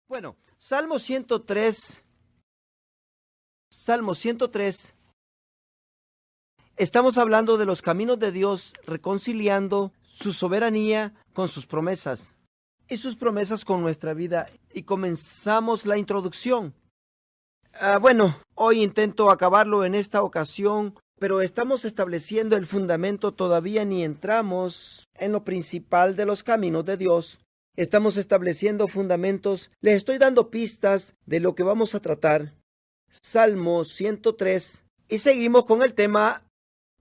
Bueno, Salmo 103. Estamos hablando de los caminos de Dios, reconciliando su soberanía con sus promesas y sus promesas con nuestra vida. Y comenzamos la introducción. Hoy intento acabarlo en esta ocasión, pero estamos estableciendo el fundamento. Todavía ni entramos en lo principal de los caminos de Dios. Estamos estableciendo fundamentos. Les estoy dando pistas de lo que vamos a tratar. Salmo 103. Y seguimos con el tema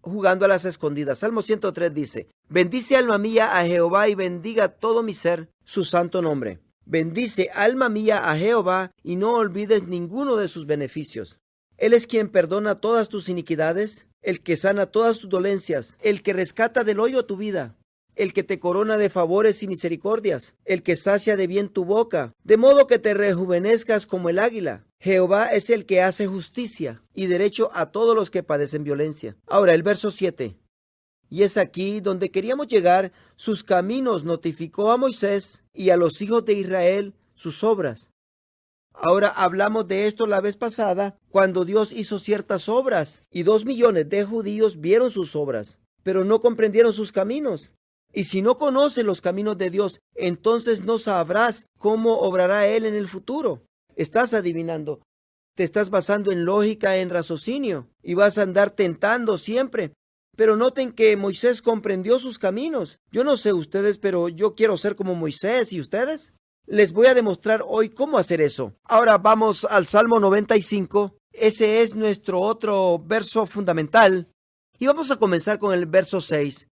jugando a las escondidas. Salmo 103 dice: Bendice alma mía a Jehová y bendiga todo mi ser su santo nombre. Bendice alma mía a Jehová y no olvides ninguno de sus beneficios. Él es quien perdona todas tus iniquidades, el que sana todas tus dolencias, el que rescata del hoyo tu vida, el que te corona de favores y misericordias, el que sacia de bien tu boca, de modo que te rejuvenezcas como el águila. Jehová es el que hace justicia y derecho a todos los que padecen violencia. Ahora el verso 7. Y es aquí donde queríamos llegar. Sus caminos notificó a Moisés y a los hijos de Israel sus obras. Ahora hablamos de esto la vez pasada, cuando Dios hizo ciertas obras y 2 millones de judíos vieron sus obras, pero no comprendieron sus caminos. Y si no conoces los caminos de Dios, entonces no sabrás cómo obrará Él en el futuro. Estás adivinando, te estás basando en lógica, en raciocinio, y vas a andar tentando siempre. Pero noten que Moisés comprendió sus caminos. Yo no sé ustedes, pero yo quiero ser como Moisés. ¿Y ustedes? Les voy a demostrar hoy cómo hacer eso. Ahora vamos al Salmo 95. Ese es nuestro otro verso fundamental. Y vamos a comenzar con el verso 6.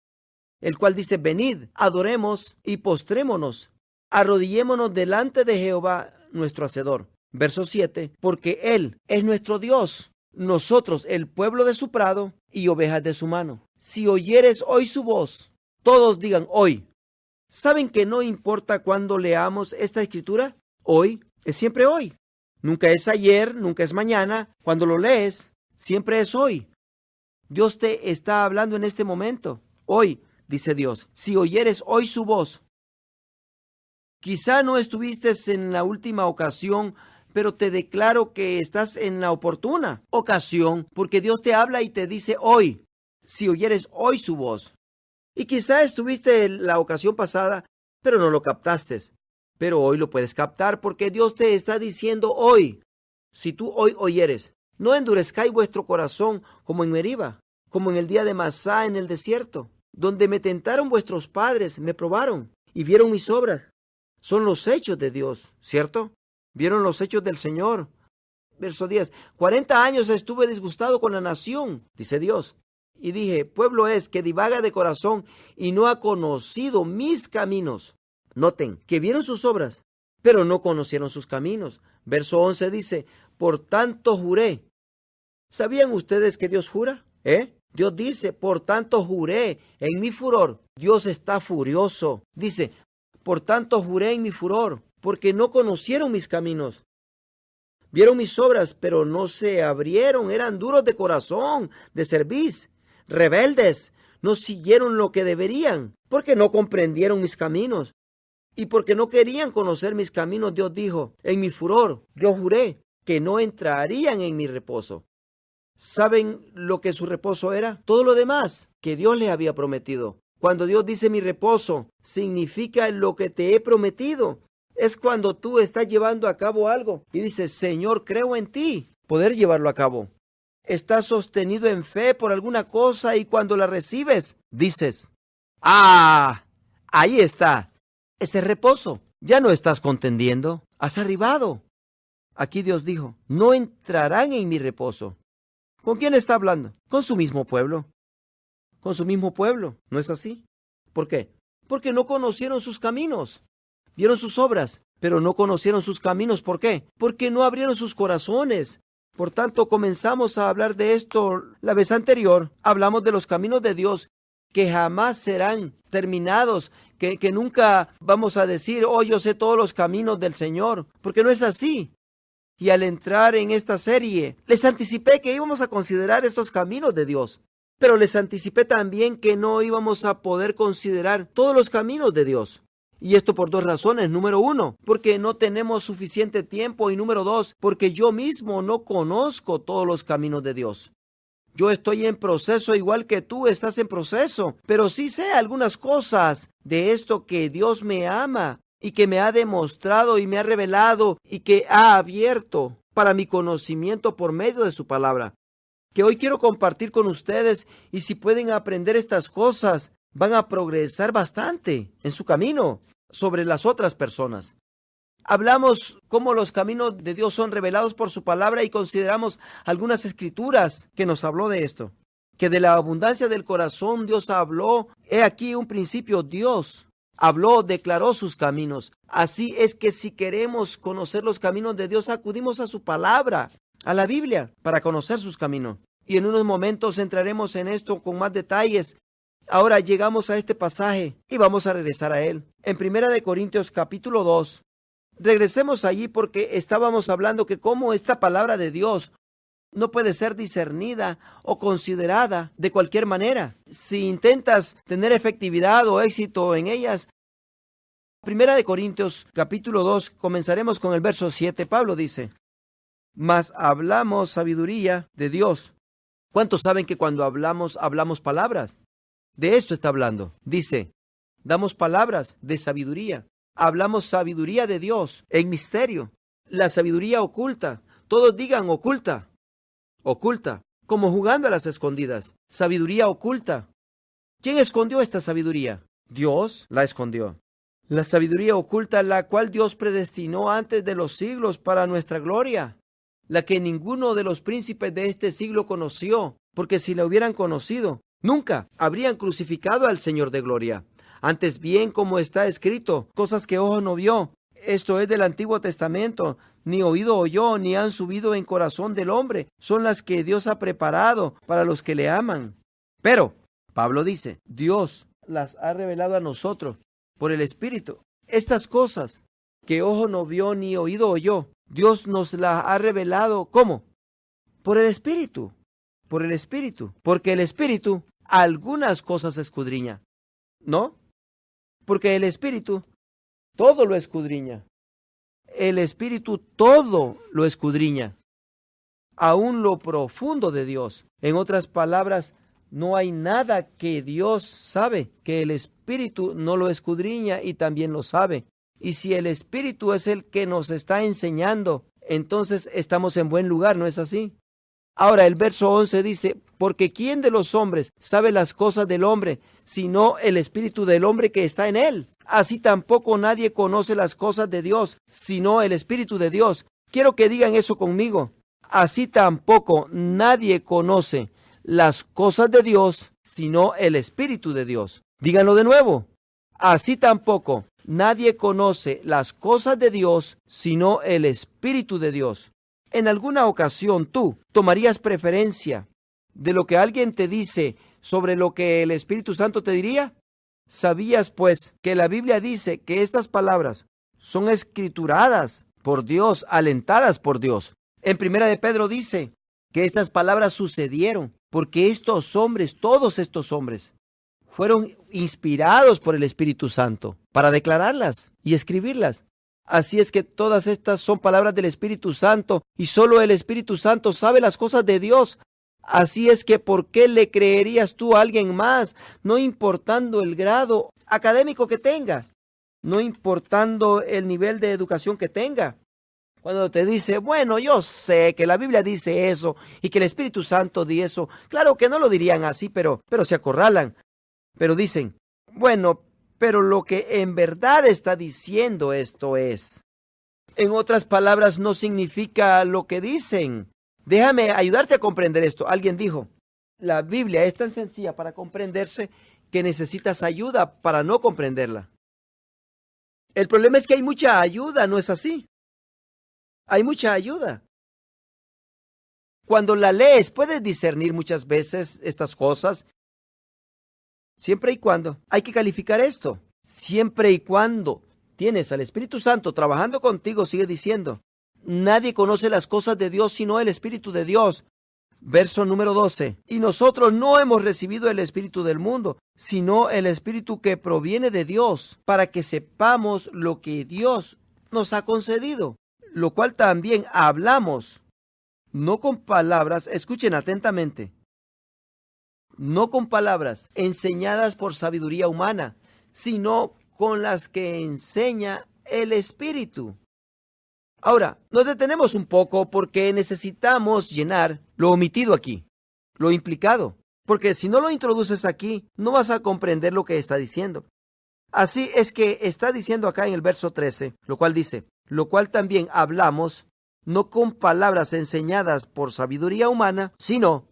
El cual dice: Venid, adoremos y postrémonos, arrodillémonos delante de Jehová nuestro Hacedor. Verso 7, porque Él es nuestro Dios, nosotros el pueblo de su prado y ovejas de su mano. Si oyeres hoy su voz, todos digan hoy. ¿Saben que no importa cuándo leamos esta escritura? Hoy es siempre hoy. Nunca es ayer, nunca es mañana. Cuando lo lees, siempre es hoy. Dios te está hablando en este momento. Hoy. Dice Dios, si oyeres hoy su voz. Quizá no estuviste en la última ocasión, pero te declaro que estás en la oportuna ocasión, porque Dios te habla y te dice hoy, si oyeres hoy su voz. Y quizá estuviste en la ocasión pasada, pero no lo captaste. Pero hoy lo puedes captar porque Dios te está diciendo hoy, si tú hoy oyeres. No endurezcáis vuestro corazón como en Meriba, como en el día de Masá en el desierto, donde me tentaron vuestros padres, me probaron y vieron mis obras. Son los hechos de Dios, ¿cierto? Vieron los hechos del Señor. Verso 10. 40 años estuve disgustado con la nación, dice Dios. Y dije, pueblo es que divaga de corazón y no ha conocido mis caminos. Noten que vieron sus obras, pero no conocieron sus caminos. Verso 11 dice, por tanto juré. ¿Sabían ustedes que Dios jura? Dios dice, por tanto juré en mi furor. Dios está furioso. Dice, por tanto juré en mi furor, porque no conocieron mis caminos. Vieron mis obras, pero no se abrieron. Eran duros de corazón, de cerviz, rebeldes. No siguieron lo que deberían, porque no comprendieron mis caminos. Y porque no querían conocer mis caminos, Dios dijo, en mi furor, yo juré que no entrarían en mi reposo. ¿Saben lo que su reposo era? Todo lo demás que Dios les había prometido. Cuando Dios dice mi reposo, significa lo que te he prometido. Es cuando tú estás llevando a cabo algo y dices, Señor, creo en ti, poder llevarlo a cabo. Estás sostenido en fe por alguna cosa y cuando la recibes, dices, ahí está, ese reposo. Ya no estás contendiendo, has arribado. Aquí Dios dijo, no entrarán en mi reposo. ¿Con quién está hablando? Con su mismo pueblo. Con su mismo pueblo. ¿No es así? ¿Por qué? Porque no conocieron sus caminos. Vieron sus obras, pero no conocieron sus caminos. ¿Por qué? Porque no abrieron sus corazones. Por tanto, comenzamos a hablar de esto la vez anterior. Hablamos de los caminos de Dios que jamás serán terminados, que nunca vamos a decir, yo sé todos los caminos del Señor, porque no es así. Y al entrar en esta serie, les anticipé que íbamos a considerar estos caminos de Dios. Pero les anticipé también que no íbamos a poder considerar todos los caminos de Dios. Y esto por dos razones. Número uno, porque no tenemos suficiente tiempo. Y número dos, porque yo mismo no conozco todos los caminos de Dios. Yo estoy en proceso igual que tú estás en proceso, pero sí sé algunas cosas de esto que Dios me ama y que me ha demostrado y me ha revelado y que ha abierto para mi conocimiento por medio de su palabra, que hoy quiero compartir con ustedes, y si pueden aprender estas cosas, van a progresar bastante en su camino sobre las otras personas. Hablamos cómo los caminos de Dios son revelados por su palabra y consideramos algunas escrituras que nos habló de esto. Que de la abundancia del corazón Dios habló. He aquí un principio: Dios habló, declaró sus caminos. Así es que si queremos conocer los caminos de Dios, acudimos a su palabra, a la Biblia, para conocer sus caminos. Y en unos momentos entraremos en esto con más detalles. Ahora llegamos a este pasaje y vamos a regresar a él. En 1 Corintios capítulo 2. Regresemos allí porque estábamos hablando que cómo esta palabra de Dios no puede ser discernida o considerada de cualquier manera. Si intentas tener efectividad o éxito en ellas. 1 Corintios capítulo 2, comenzaremos con el verso 7. Pablo dice: mas hablamos sabiduría de Dios. ¿Cuántos saben que cuando hablamos palabras? De esto está hablando. Dice, damos palabras de sabiduría. Hablamos sabiduría de Dios en misterio. La sabiduría oculta. Todos digan oculta. Oculta. Como jugando a las escondidas. Sabiduría oculta. ¿Quién escondió esta sabiduría? Dios la escondió. La sabiduría oculta, la cual Dios predestinó antes de los siglos para nuestra gloria. La que ninguno de los príncipes de este siglo conoció, porque si la hubieran conocido, nunca habrían crucificado al Señor de gloria. Antes bien, como está escrito, cosas que ojo no vio, esto es del Antiguo Testamento, ni oído oyó, ni han subido en corazón del hombre, son las que Dios ha preparado para los que le aman. Pero, Pablo dice, Dios las ha revelado a nosotros por el Espíritu. Estas cosas que ojo no vio, ni oído oyó, Dios nos las ha revelado, ¿cómo? Por el Espíritu. Por el Espíritu. Porque el Espíritu algunas cosas escudriña. ¿No? Porque el Espíritu todo lo escudriña. El Espíritu todo lo escudriña. Aún lo profundo de Dios. En otras palabras, no hay nada que Dios sabe que el Espíritu no lo escudriña y también lo sabe. Y si el Espíritu es el que nos está enseñando, entonces estamos en buen lugar, ¿no es así? Ahora el verso 11 dice, porque ¿quién de los hombres sabe las cosas del hombre, sino el espíritu del hombre que está en él? Así tampoco nadie conoce las cosas de Dios, sino el Espíritu de Dios. Quiero que digan eso conmigo. Así tampoco nadie conoce las cosas de Dios, sino el Espíritu de Dios. Díganlo de nuevo. Así tampoco nadie conoce las cosas de Dios, sino el Espíritu de Dios. En alguna ocasión tú tomarías preferencia de lo que alguien te dice sobre lo que el Espíritu Santo te diría. ¿Sabías, pues, que la Biblia dice que estas palabras son escrituradas por Dios, alentadas por Dios? En 1 de Pedro dice que estas palabras sucedieron porque estos hombres, todos estos hombres, fueron inspirados por el Espíritu Santo para declararlas y escribirlas. Así es que todas estas son palabras del Espíritu Santo y solo el Espíritu Santo sabe las cosas de Dios. Así es que ¿por qué le creerías tú a alguien más? No importando el grado académico que tenga, no importando el nivel de educación que tenga. Cuando te dice, bueno, yo sé que la Biblia dice eso y que el Espíritu Santo dice eso. Claro que no lo dirían así, pero se acorralan. Pero dicen, bueno, pero lo que en verdad está diciendo esto es. En otras palabras, no significa lo que dicen. Déjame ayudarte a comprender esto. Alguien dijo, la Biblia es tan sencilla para comprenderse que necesitas ayuda para no comprenderla. El problema es que hay mucha ayuda, ¿no es así? Hay mucha ayuda. Cuando la lees, puedes discernir muchas veces estas cosas. Siempre y cuando, hay que calificar esto, siempre y cuando tienes al Espíritu Santo trabajando contigo, sigue diciendo, nadie conoce las cosas de Dios sino el Espíritu de Dios. Verso número 12. Y nosotros no hemos recibido el espíritu del mundo, sino el espíritu que proviene de Dios, para que sepamos lo que Dios nos ha concedido, lo cual también hablamos, no con palabras, escuchen atentamente, no con palabras enseñadas por sabiduría humana, sino con las que enseña el Espíritu. Ahora, nos detenemos un poco porque necesitamos llenar lo omitido aquí, lo implicado, porque si no lo introduces aquí, no vas a comprender lo que está diciendo. Así es que está diciendo acá en el verso 13, lo cual dice, lo cual también hablamos, no con palabras enseñadas por sabiduría humana, sino,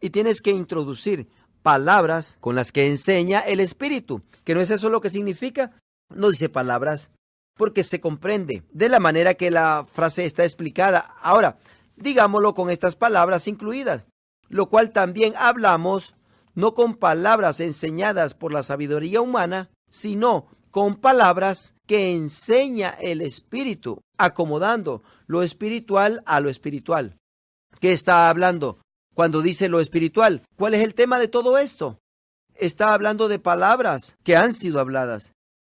y tienes que introducir palabras con las que enseña el Espíritu, que no es eso lo que significa, no dice palabras, porque se comprende de la manera que la frase está explicada. Ahora, digámoslo con estas palabras incluidas, lo cual también hablamos, no con palabras enseñadas por la sabiduría humana, sino con palabras que enseña el Espíritu, acomodando lo espiritual a lo espiritual. ¿Qué está hablando cuando dice lo espiritual? ¿Cuál es el tema de todo esto? Está hablando de palabras que han sido habladas.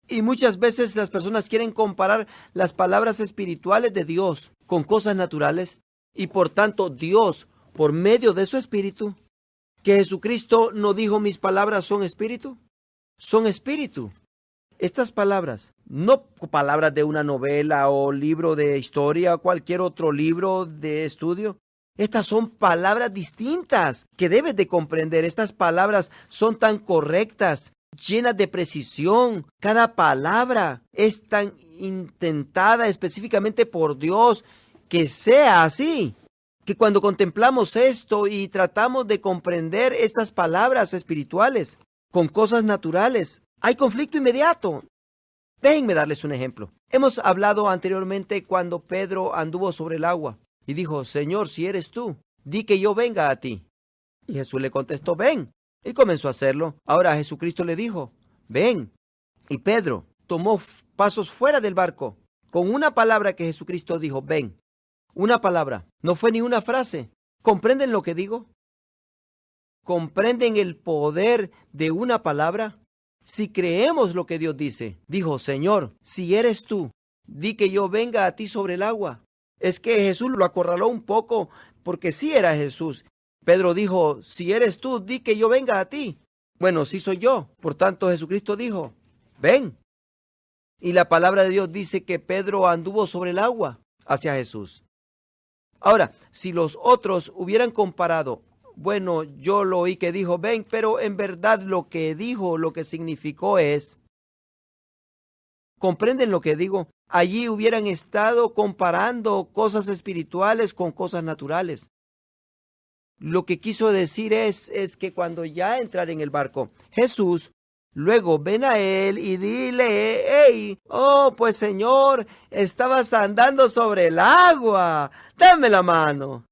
Y muchas veces las personas quieren comparar las palabras espirituales de Dios con cosas naturales. Y por tanto Dios, por medio de su Espíritu, que Jesucristo no dijo mis palabras son espíritu, son espíritu. Estas palabras, no palabras de una novela o libro de historia o cualquier otro libro de estudio. Estas son palabras distintas que debes de comprender. Estas palabras son tan correctas, llenas de precisión. Cada palabra es tan intentada específicamente por Dios que sea así. Que cuando contemplamos esto y tratamos de comprender estas palabras espirituales con cosas naturales, hay conflicto inmediato. Déjenme darles un ejemplo. Hemos hablado anteriormente cuando Pedro anduvo sobre el agua y dijo, Señor, si eres tú, di que yo venga a ti. Y Jesús le contestó, ven. Y comenzó a hacerlo. Ahora Jesucristo le dijo, ven. Y Pedro tomó pasos fuera del barco con una palabra que Jesucristo dijo, ven. Una palabra. No fue ni una frase. ¿Comprenden lo que digo? ¿Comprenden el poder de una palabra? Si creemos lo que Dios dice, dijo, Señor, si eres tú, di que yo venga a ti sobre el agua. Es que Jesús lo acorraló un poco porque sí era Jesús. Pedro dijo, si eres tú, di que yo venga a ti. Bueno, sí soy yo. Por tanto, Jesucristo dijo, ven. Y la palabra de Dios dice que Pedro anduvo sobre el agua hacia Jesús. Ahora, si los otros hubieran comparado, bueno, yo lo oí que dijo, ven, pero en verdad lo que dijo, lo que significó es, ¿comprenden lo que digo? Allí hubieran estado comparando cosas espirituales con cosas naturales. Lo que quiso decir es que cuando ya entrar en el barco, Jesús, luego ven a él y dile, hey, oh, pues Señor, estabas andando sobre el agua, dame la mano.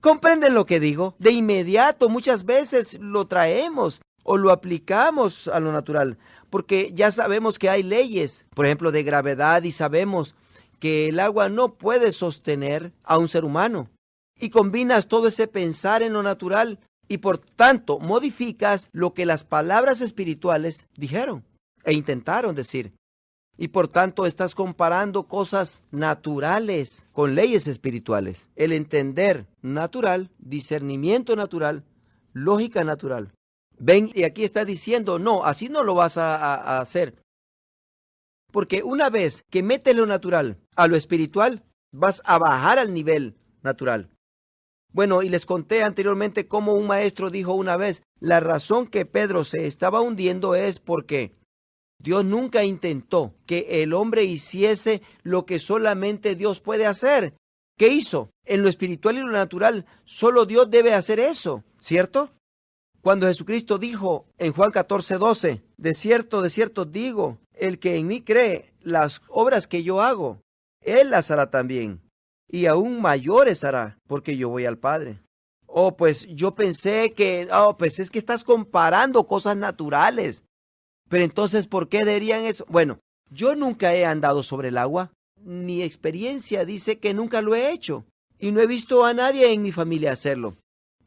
¿Comprenden lo que digo? De inmediato muchas veces lo traemos o lo aplicamos a lo natural, porque ya sabemos que hay leyes, por ejemplo, de gravedad, y sabemos que el agua no puede sostener a un ser humano. Y combinas todo ese pensar en lo natural y por tanto modificas lo que las palabras espirituales dijeron e intentaron decir. Y por tanto estás comparando cosas naturales con leyes espirituales. El entender natural, discernimiento natural, lógica natural. Ven, y aquí está diciendo, no, así no lo vas a hacer. Porque una vez que metes lo natural a lo espiritual, vas a bajar al nivel natural. Bueno, y les conté anteriormente cómo un maestro dijo una vez, la razón que Pedro se estaba hundiendo es porque Dios nunca intentó que el hombre hiciese lo que solamente Dios puede hacer. ¿Qué hizo? En lo espiritual y lo natural, solo Dios debe hacer eso, ¿cierto? Cuando Jesucristo dijo en Juan 14:12, de cierto digo, el que en mí cree, las obras que yo hago, él las hará también, y aún mayores hará, porque yo voy al Padre. Oh, pues yo pensé que, pues es que estás comparando cosas naturales. Pero entonces, ¿por qué dirían eso? Bueno, yo nunca he andado sobre el agua. Mi experiencia dice que nunca lo he hecho. y no he visto a nadie en mi familia hacerlo.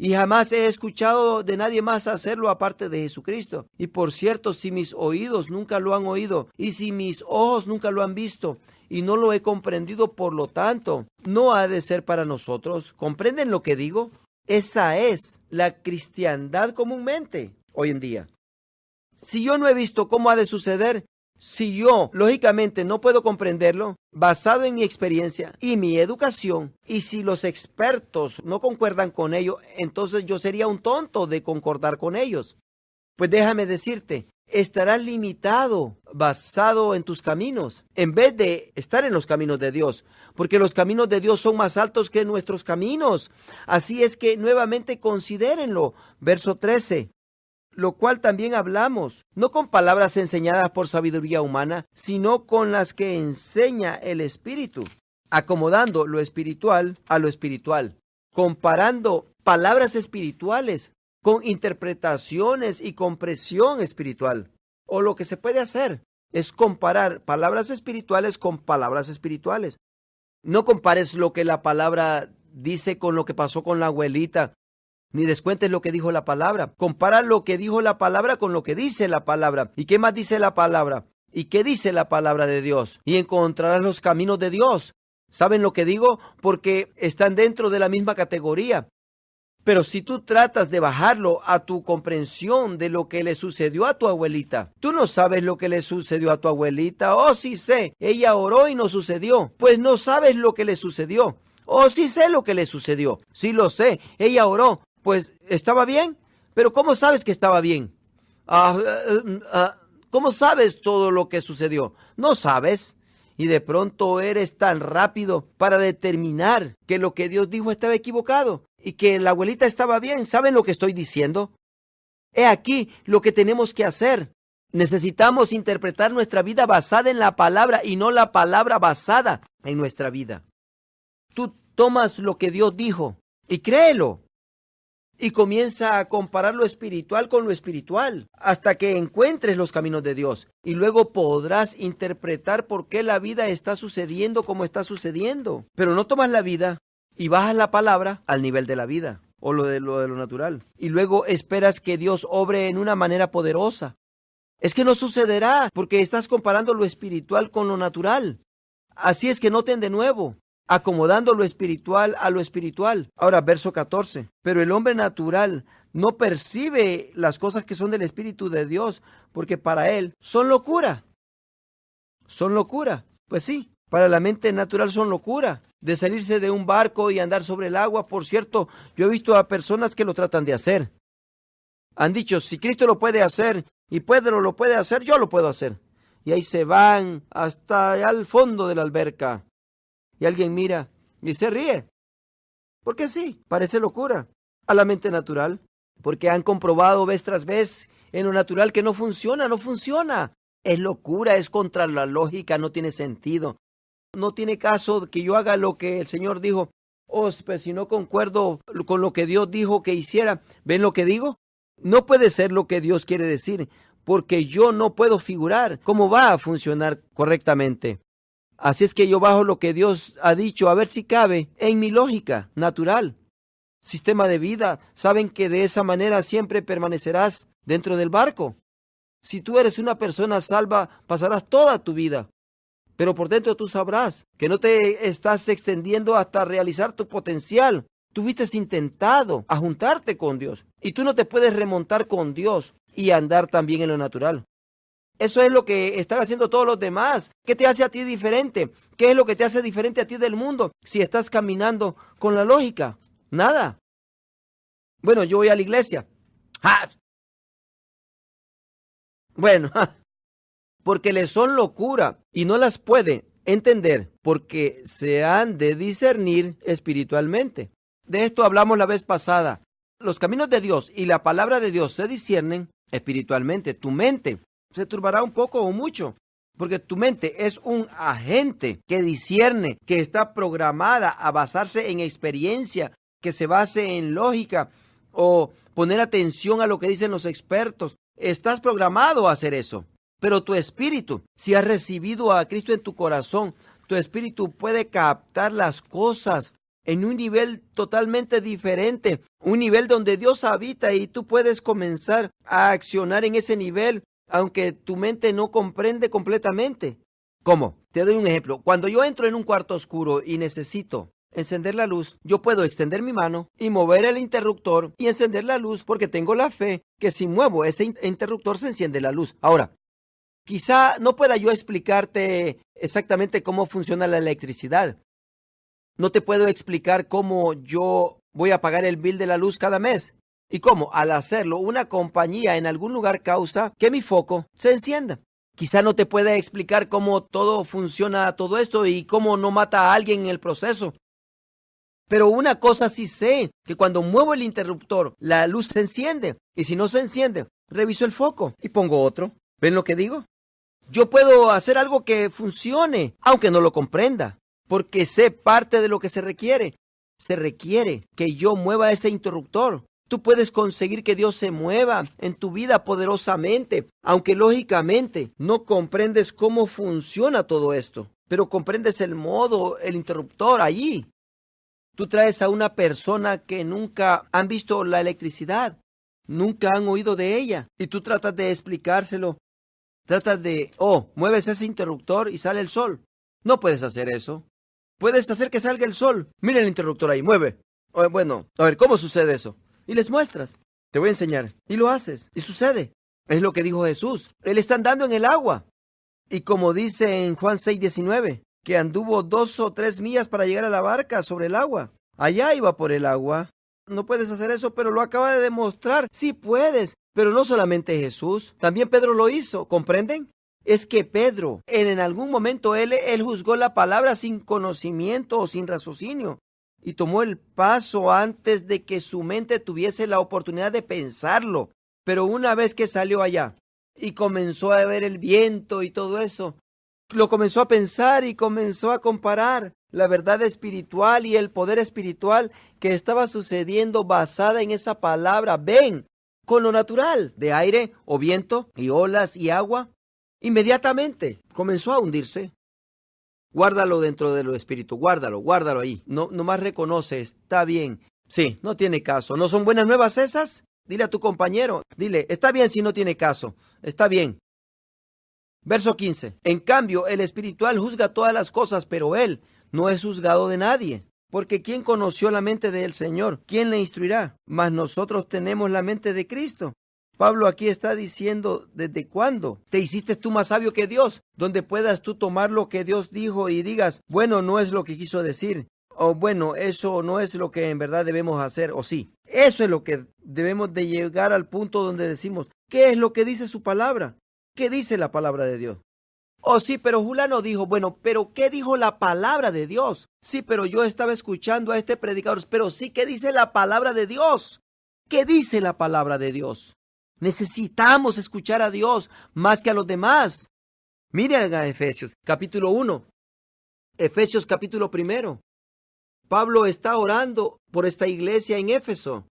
Y jamás he escuchado de nadie más hacerlo aparte de Jesucristo. Y por cierto, si mis oídos nunca lo han oído, y si mis ojos nunca lo han visto, y no lo he comprendido, por lo tanto, no ha de ser para nosotros. ¿Comprenden lo que digo? Esa es la cristiandad comúnmente hoy en día. Si yo no he visto cómo ha de suceder, si yo, lógicamente, no puedo comprenderlo, basado en mi experiencia y mi educación, y si los expertos no concuerdan con ello, entonces yo sería un tonto de concordar con ellos. Pues déjame decirte, estarás limitado basado en tus caminos, en vez de estar en los caminos de Dios, porque los caminos de Dios son más altos que nuestros caminos. Así es que nuevamente considérenlo. Verso 13. Lo cual también hablamos, no con palabras enseñadas por sabiduría humana, sino con las que enseña el Espíritu, acomodando lo espiritual a lo espiritual, comparando palabras espirituales con interpretaciones y comprensión espiritual. O lo que se puede hacer es comparar palabras espirituales con palabras espirituales. No compares lo que la palabra dice con lo que pasó con la abuelita, ni descuentes lo que dijo la palabra. Compara lo que dijo la palabra con lo que dice la palabra. ¿Y qué más dice la palabra? ¿Y qué dice la palabra de Dios? Y encontrarás los caminos de Dios. ¿Saben lo que digo? Porque están dentro de la misma categoría. Pero si tú tratas de bajarlo a tu comprensión de lo que le sucedió a tu abuelita, tú no sabes lo que le sucedió a tu abuelita. Oh, sí sé, ella oró y no sucedió. Pues no sabes lo que le sucedió. Oh, sí sé lo que le sucedió. Sí lo sé, ella oró. Pues estaba bien, pero ¿cómo sabes que estaba bien? ¿Cómo sabes todo lo que sucedió? No sabes. Y de pronto eres tan rápido para determinar que lo que Dios dijo estaba equivocado y que la abuelita estaba bien. ¿Saben lo que estoy diciendo? He aquí lo que tenemos que hacer. Necesitamos interpretar nuestra vida basada en la palabra y no la palabra basada en nuestra vida. Tú tomas lo que Dios dijo y créelo. Y comienza a comparar lo espiritual con lo espiritual hasta que encuentres los caminos de Dios. Y luego podrás interpretar por qué la vida está sucediendo como está sucediendo. Pero no tomas la vida y bajas la palabra al nivel de la vida o lo de lo natural. Y luego esperas que Dios obre en una manera poderosa. Es que no sucederá porque estás comparando lo espiritual con lo natural. Así es que noten de nuevo. Acomodando lo espiritual a lo espiritual. Ahora, verso 14. Pero el hombre natural no percibe las cosas que son del Espíritu de Dios, porque para él son locura. Son locura. Pues sí, para la mente natural son locura. De salirse de un barco y andar sobre el agua. Por cierto, yo he visto a personas que lo tratan de hacer. Han dicho, si Cristo lo puede hacer y Pedro lo puede hacer, yo lo puedo hacer. Y ahí se van hasta allá al fondo de la alberca. Y alguien mira y se ríe. Porque sí, parece locura a la mente natural. Porque han comprobado vez tras vez en lo natural que no funciona, no funciona. Es locura, es contra la lógica, no tiene sentido. No tiene caso que yo haga lo que el Señor dijo. Oh, pues si no concuerdo con lo que Dios dijo que hiciera, ¿ven lo que digo? No puede ser lo que Dios quiere decir, porque yo no puedo figurar cómo va a funcionar correctamente. Así es que yo bajo lo que Dios ha dicho, a ver si cabe en mi lógica natural. Sistema de vida, saben que de esa manera siempre permanecerás dentro del barco. Si tú eres una persona salva, pasarás toda tu vida. Pero por dentro tú sabrás que no te estás extendiendo hasta realizar tu potencial. Tú fuiste intentado a juntarte con Dios y tú no te puedes remontar con Dios y andar también en lo natural. Eso es lo que están haciendo todos los demás. ¿Qué te hace a ti diferente? ¿Qué es lo que te hace diferente a ti del mundo si estás caminando con la lógica? Nada. Bueno, yo voy a la iglesia. ¡Ja! Bueno, porque les son locura y no las puede entender porque se han de discernir espiritualmente. De esto hablamos la vez pasada. Los caminos de Dios y la palabra de Dios se disciernen espiritualmente. Tu mente se turbará un poco o mucho, porque tu mente es un agente que discierne, que está programada a basarse en experiencia, que se base en lógica o poner atención a lo que dicen los expertos. Estás programado a hacer eso. Pero tu espíritu, si has recibido a Cristo en tu corazón, tu espíritu puede captar las cosas en un nivel totalmente diferente, un nivel donde Dios habita y tú puedes comenzar a accionar en ese nivel, aunque tu mente no comprende completamente. ¿Cómo? Te doy un ejemplo. Cuando yo entro en un cuarto oscuro y necesito encender la luz, yo puedo extender mi mano y mover el interruptor y encender la luz porque tengo la fe que si muevo ese interruptor se enciende la luz. Ahora, quizá no pueda yo explicarte exactamente cómo funciona la electricidad. No te puedo explicar cómo yo voy a pagar el bill de la luz cada mes. Y cómo, al hacerlo, una compañía en algún lugar causa que mi foco se encienda. Quizá no te pueda explicar cómo todo funciona todo esto y cómo no mata a alguien en el proceso. Pero una cosa sí sé, que cuando muevo el interruptor, la luz se enciende. Y si no se enciende, reviso el foco y pongo otro. ¿Ven lo que digo? Yo puedo hacer algo que funcione, aunque no lo comprenda, porque sé parte de lo que se requiere. Se requiere que yo mueva ese interruptor. Tú puedes conseguir que Dios se mueva en tu vida poderosamente, aunque lógicamente no comprendes cómo funciona todo esto, pero comprendes el modo, el interruptor allí. Tú traes a una persona que nunca han visto la electricidad, nunca han oído de ella, y tú tratas de explicárselo. Tratas de, mueves ese interruptor y sale el sol. No puedes hacer eso. Puedes hacer que salga el sol. Mira el interruptor ahí, mueve. Bueno, a ver, ¿cómo sucede eso? Y les muestras. Te voy a enseñar. Y lo haces. Y sucede. Es lo que dijo Jesús. Él está andando en el agua. Y como dice en Juan 6:19, que anduvo 2 o 3 millas para llegar a la barca sobre el agua. Allá iba por el agua. No puedes hacer eso, pero lo acaba de demostrar. Sí puedes. Pero no solamente Jesús, también Pedro lo hizo, ¿comprenden? Es que Pedro, en algún momento él juzgó la palabra sin conocimiento o sin raciocinio y tomó el paso antes de que su mente tuviese la oportunidad de pensarlo. Pero una vez que salió allá y comenzó a ver el viento y todo eso, lo comenzó a pensar y comenzó a comparar la verdad espiritual y el poder espiritual que estaba sucediendo basada en esa palabra, ven, con lo natural de aire o viento y olas y agua. Inmediatamente comenzó a hundirse. Guárdalo dentro de lo espíritu, guárdalo ahí. No más reconoce, está bien. Sí, no tiene caso. ¿No son buenas nuevas esas? Dile a tu compañero, dile, está bien si no tiene caso, está bien. Verso 15. En cambio, el espiritual juzga todas las cosas, pero él no es juzgado de nadie. Porque ¿quién conoció la mente del Señor? ¿Quién le instruirá? Mas nosotros tenemos la mente de Cristo. Pablo aquí está diciendo, ¿desde cuándo te hiciste tú más sabio que Dios? Donde puedas tú tomar lo que Dios dijo y digas, bueno, no es lo que quiso decir. O bueno, eso no es lo que en verdad debemos hacer, o sí. Eso es lo que debemos de llegar al punto donde decimos, ¿qué es lo que dice su palabra? ¿Qué dice la palabra de Dios? Oh, sí, pero Julano dijo, bueno, pero ¿qué dijo la palabra de Dios? Sí, pero yo estaba escuchando a este predicador, pero sí, ¿qué dice la palabra de Dios? ¿Qué dice la palabra de Dios? Necesitamos escuchar a Dios más que a los demás. Miren a Efesios, capítulo 1. Efesios, capítulo 1. Pablo está orando por esta iglesia en Éfeso.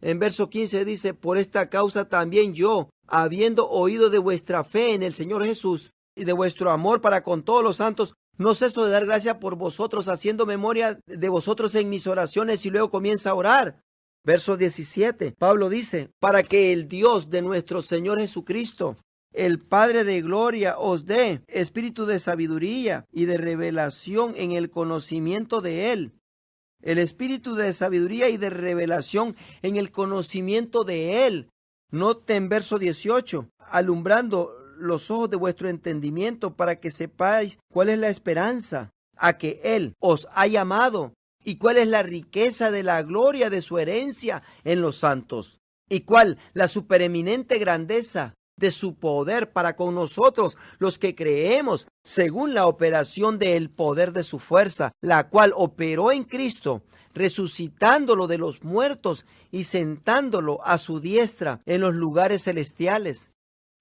En verso 15 dice, por esta causa también yo, habiendo oído de vuestra fe en el Señor Jesús y de vuestro amor para con todos los santos, no ceso de dar gracia por vosotros, haciendo memoria de vosotros en mis oraciones, y luego comienza a orar. Verso 17, Pablo dice, para que el Dios de nuestro Señor Jesucristo, el Padre de gloria, os dé espíritu de sabiduría y de revelación en el conocimiento de Él. El espíritu de sabiduría y de revelación en el conocimiento de Él. Noten verso 18, alumbrando los ojos de vuestro entendimiento para que sepáis cuál es la esperanza a que Él os ha llamado y cuál es la riqueza de la gloria de su herencia en los santos y cuál la supereminente grandeza de su poder para con nosotros los que creemos, según la operación del poder de su fuerza, la cual operó en Cristo, resucitándolo de los muertos y sentándolo a su diestra en los lugares celestiales.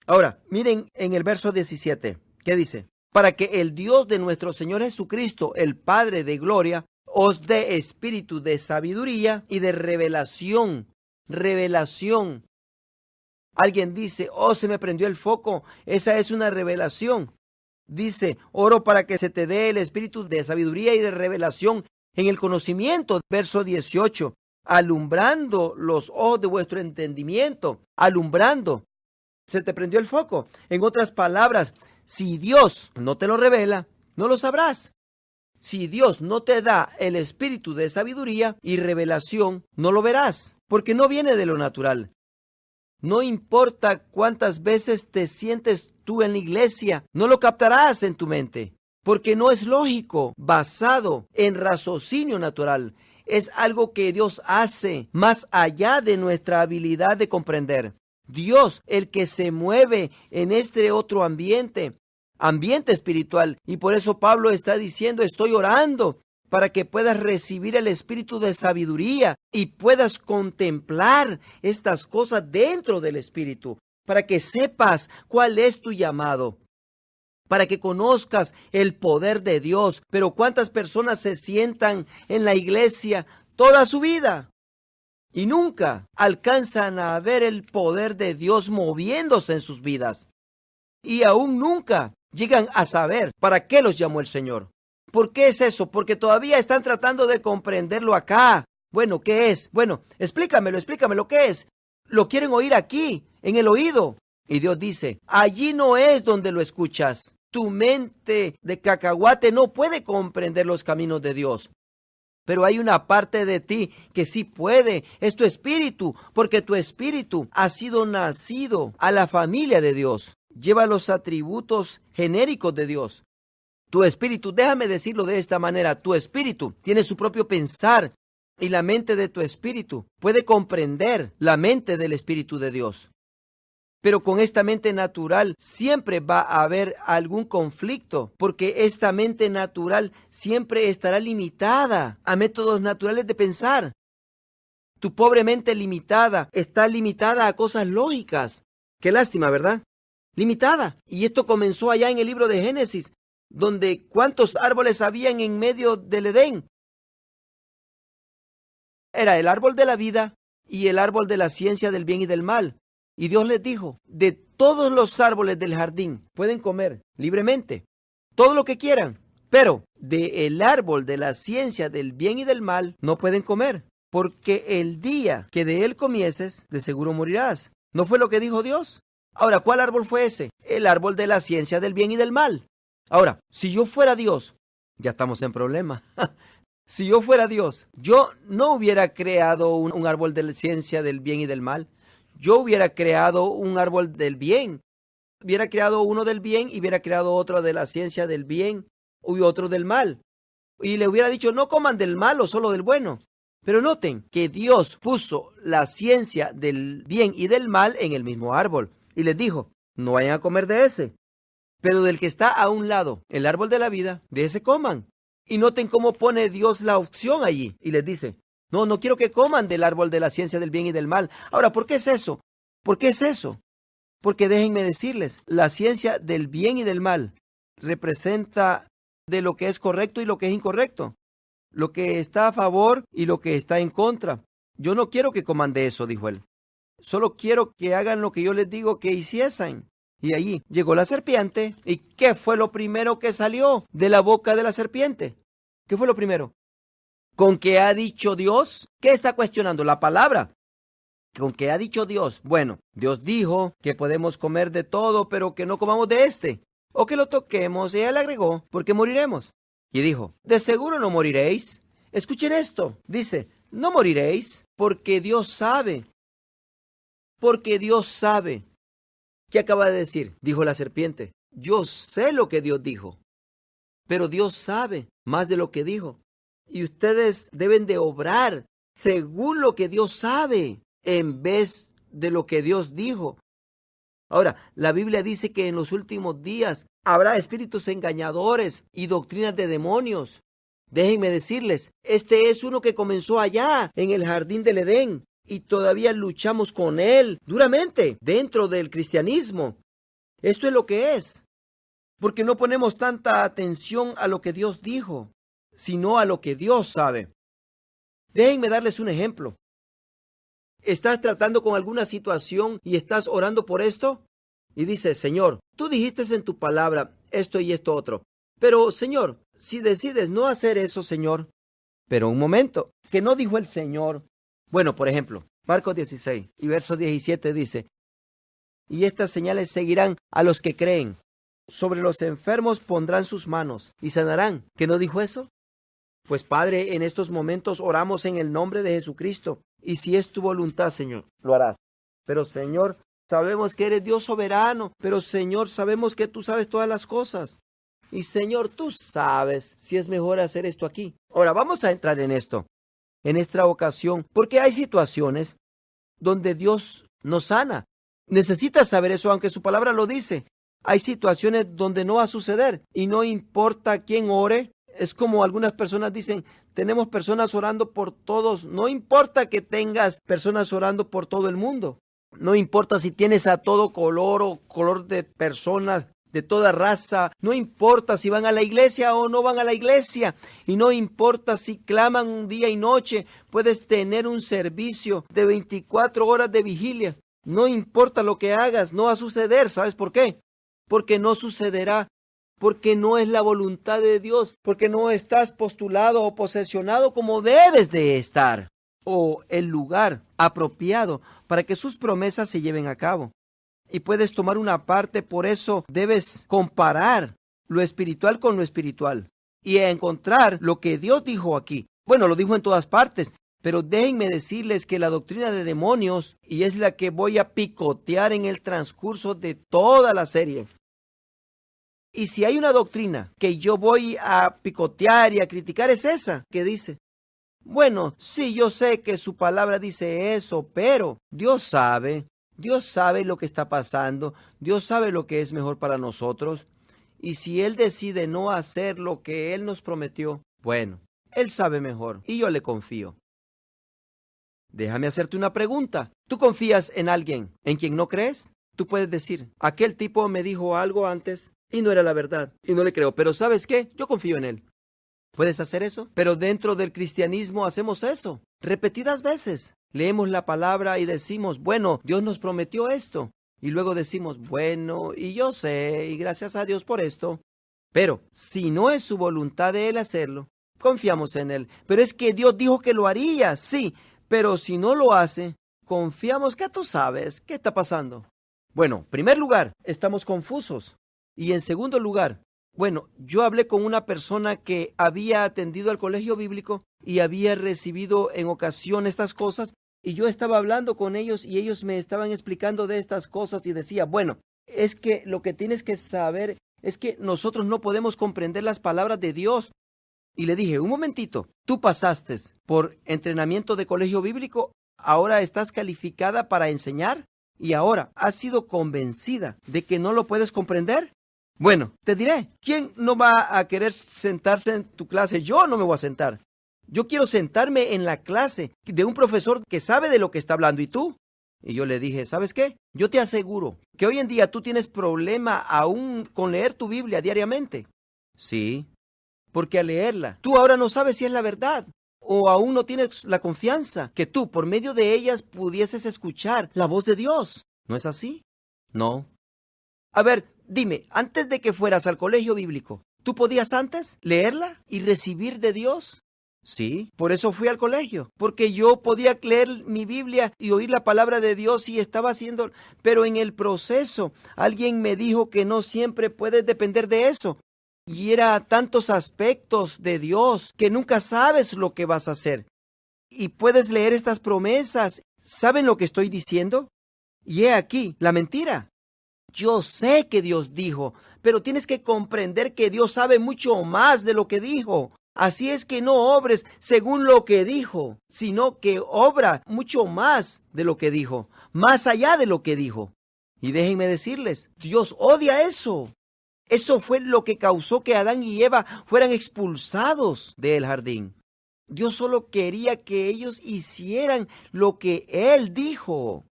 Ahora, miren en el verso 17, ¿qué dice? Para que el Dios de nuestro Señor Jesucristo, el Padre de gloria, os dé espíritu de sabiduría y de revelación. Revelación. Alguien dice, se me prendió el foco. Esa es una revelación. Dice, oro para que se te dé el espíritu de sabiduría y de revelación en el conocimiento. Verso 18, alumbrando los ojos de vuestro entendimiento. Alumbrando. Se te prendió el foco. En otras palabras, si Dios no te lo revela, no lo sabrás. Si Dios no te da el espíritu de sabiduría y revelación, no lo verás, porque no viene de lo natural. No importa cuántas veces te sientes tú en la iglesia, no lo captarás en tu mente, porque no es lógico, basado en raciocinio natural. Es algo que Dios hace más allá de nuestra habilidad de comprender. Dios, el que se mueve en este otro ambiente espiritual. Y por eso Pablo está diciendo, estoy orando para que puedas recibir el espíritu de sabiduría y puedas contemplar estas cosas dentro del espíritu, para que sepas cuál es tu llamado, para que conozcas el poder de Dios. Pero ¿cuántas personas se sientan en la iglesia toda su vida y nunca alcanzan a ver el poder de Dios moviéndose en sus vidas? Y aún nunca llegan a saber para qué los llamó el Señor. ¿Por qué es eso? Porque todavía están tratando de comprenderlo acá. Bueno, ¿qué es? Bueno, explícamelo, ¿qué es? Lo quieren oír aquí, en el oído. Y Dios dice, allí no es donde lo escuchas. Tu mente de cacahuate no puede comprender los caminos de Dios. Pero hay una parte de ti que sí puede, es tu espíritu, porque tu espíritu ha sido nacido a la familia de Dios. Lleva los atributos genéricos de Dios. Tu espíritu, déjame decirlo de esta manera, tu espíritu tiene su propio pensar y la mente de tu espíritu puede comprender la mente del Espíritu de Dios. Pero con esta mente natural siempre va a haber algún conflicto, porque esta mente natural siempre estará limitada a métodos naturales de pensar. Tu pobre mente limitada está limitada a cosas lógicas. Qué lástima, ¿verdad? Limitada. Y esto comenzó allá en el libro de Génesis, donde ¿cuántos árboles habían en medio del Edén? Era el árbol de la vida y el árbol de la ciencia del bien y del mal. Y Dios les dijo, de todos los árboles del jardín pueden comer libremente, todo lo que quieran, pero del árbol de la ciencia del bien y del mal no pueden comer, porque el día que de él comieses, de seguro morirás. ¿No fue lo que dijo Dios? Ahora, ¿cuál árbol fue ese? El árbol de la ciencia del bien y del mal. Ahora, si yo fuera Dios, ya estamos en problema. Si yo fuera Dios, yo no hubiera creado un árbol de la ciencia del bien y del mal. Yo hubiera creado un árbol del bien. Hubiera creado uno del bien y hubiera creado otro de la ciencia del bien y otro del mal. Y le hubiera dicho, no coman del malo, solo del bueno. Pero noten que Dios puso la ciencia del bien y del mal en el mismo árbol. Y les dijo, no vayan a comer de ese. Pero del que está a un lado, el árbol de la vida, de ese coman. Y noten cómo pone Dios la opción allí. Y les dice, no quiero que coman del árbol de la ciencia del bien y del mal. Ahora, ¿por qué es eso? ¿Por qué es eso? Porque déjenme decirles, la ciencia del bien y del mal representa de lo que es correcto y lo que es incorrecto. Lo que está a favor y lo que está en contra. Yo no quiero que coman de eso, dijo él. Solo quiero que hagan lo que yo les digo que hiciesen. Y allí llegó la serpiente. ¿Y qué fue lo primero que salió de la boca de la serpiente? ¿Qué fue lo primero? ¿Con qué ha dicho Dios? ¿Qué está cuestionando? La palabra. ¿Con qué ha dicho Dios? Bueno, Dios dijo que podemos comer de todo, pero que no comamos de este. O que lo toquemos, y él agregó, porque moriremos. Y dijo, de seguro no moriréis. Escuchen esto. Dice, no moriréis, porque Dios sabe. Porque Dios sabe. ¿Qué acaba de decir? Dijo la serpiente. Yo sé lo que Dios dijo, pero Dios sabe más de lo que dijo. Y ustedes deben de obrar según lo que Dios sabe, en vez de lo que Dios dijo. Ahora, la Biblia dice que en los últimos días habrá espíritus engañadores y doctrinas de demonios. Déjenme decirles, este es uno que comenzó allá en el jardín del Edén. Y todavía luchamos con él duramente dentro del cristianismo. Esto es lo que es. Porque no ponemos tanta atención a lo que Dios dijo, sino a lo que Dios sabe. Déjenme darles un ejemplo. ¿Estás tratando con alguna situación y estás orando por esto? Y dices, Señor, tú dijiste en tu palabra, esto y esto otro. Pero, Señor, si decides no hacer eso, Señor, pero un momento, que no dijo el Señor. Bueno, por ejemplo, Marcos 16 y verso 17 dice, y estas señales seguirán a los que creen. Sobre los enfermos pondrán sus manos y sanarán. ¿Qué no dijo eso? Pues Padre, en estos momentos oramos en el nombre de Jesucristo. Y si es tu voluntad, Señor, lo harás. Pero Señor, sabemos que eres Dios soberano. Pero Señor, sabemos que tú sabes todas las cosas. Y Señor, tú sabes si es mejor hacer esto aquí. Ahora, vamos a entrar en esto, en esta ocasión, porque hay situaciones donde Dios nos sana. Necesitas saber eso, aunque su palabra lo dice. Hay situaciones donde no va a suceder y no importa quién ore. Es como algunas personas dicen, tenemos personas orando por todos. No importa que tengas personas orando por todo el mundo. No importa si tienes a todo color o color de personas de toda raza. No importa si van a la iglesia o no van a la iglesia. Y no importa si claman un día y noche. Puedes tener un servicio de 24 horas de vigilia. No importa lo que hagas, no va a suceder. ¿Sabes por qué? Porque no sucederá. Porque no es la voluntad de Dios. Porque no estás postulado o posesionado como debes de estar. O el lugar apropiado para que sus promesas se lleven a cabo. Y puedes tomar una parte, por eso debes comparar lo espiritual con lo espiritual. Y encontrar lo que Dios dijo aquí. Bueno, lo dijo en todas partes. Pero déjenme decirles que la doctrina de demonios, y es la que voy a picotear en el transcurso de toda la serie. Y si hay una doctrina que yo voy a picotear y a criticar, es esa que dice, bueno, sí, yo sé que su palabra dice eso, pero Dios sabe lo que está pasando, Dios sabe lo que es mejor para nosotros. Y si Él decide no hacer lo que Él nos prometió, bueno, Él sabe mejor y yo le confío. Déjame hacerte una pregunta. ¿Tú confías en alguien en quien no crees? Tú puedes decir, aquel tipo me dijo algo antes y no era la verdad y no le creo, pero ¿sabes qué? Yo confío en él. ¿Puedes hacer eso? Pero dentro del cristianismo hacemos eso. Repetidas veces. Leemos la palabra y decimos, bueno, Dios nos prometió esto. Y luego decimos, bueno, y yo sé, y gracias a Dios por esto. Pero si no es su voluntad de Él hacerlo, confiamos en Él. Pero es que Dios dijo que lo haría, sí. Pero si no lo hace, confiamos que tú sabes qué está pasando. Bueno, en primer lugar, estamos confusos. Y en segundo lugar, bueno, yo hablé con una persona que había atendido al colegio bíblico y había recibido en ocasión estas cosas. Y yo estaba hablando con ellos y ellos me estaban explicando de estas cosas y decía, bueno, es que lo que tienes que saber es que nosotros no podemos comprender las palabras de Dios. Y le dije, un momentito, tú pasaste por entrenamiento de colegio bíblico, ahora estás calificada para enseñar y ahora has sido convencida de que no lo puedes comprender. Bueno, te diré, ¿quién no va a querer sentarse en tu clase? Yo no me voy a sentar. Yo quiero sentarme en la clase de un profesor que sabe de lo que está hablando. ¿Y tú? Y yo le dije, ¿sabes qué? Yo te aseguro que hoy en día tú tienes problema aún con leer tu Biblia diariamente. Sí. Porque al leerla, tú ahora no sabes si es la verdad o aún no tienes la confianza que tú, por medio de ellas, pudieses escuchar la voz de Dios. ¿No es así? No. A ver, dime, antes de que fueras al colegio bíblico, ¿tú podías antes leerla y recibir de Dios? Sí, por eso fui al colegio, porque yo podía leer mi Biblia y oír la palabra de Dios y estaba haciendo, pero en el proceso alguien me dijo que no siempre puedes depender de eso. Y era tantos aspectos de Dios que nunca sabes lo que vas a hacer. Y puedes leer estas promesas. ¿Saben lo que estoy diciendo? Y he aquí la mentira. Yo sé que Dios dijo, pero tienes que comprender que Dios sabe mucho más de lo que dijo. Así es que no obres según lo que dijo, sino que obra mucho más de lo que dijo, más allá de lo que dijo. Y déjenme decirles, Dios odia eso. Eso fue lo que causó que Adán y Eva fueran expulsados del jardín. Dios solo quería que ellos hicieran lo que Él dijo.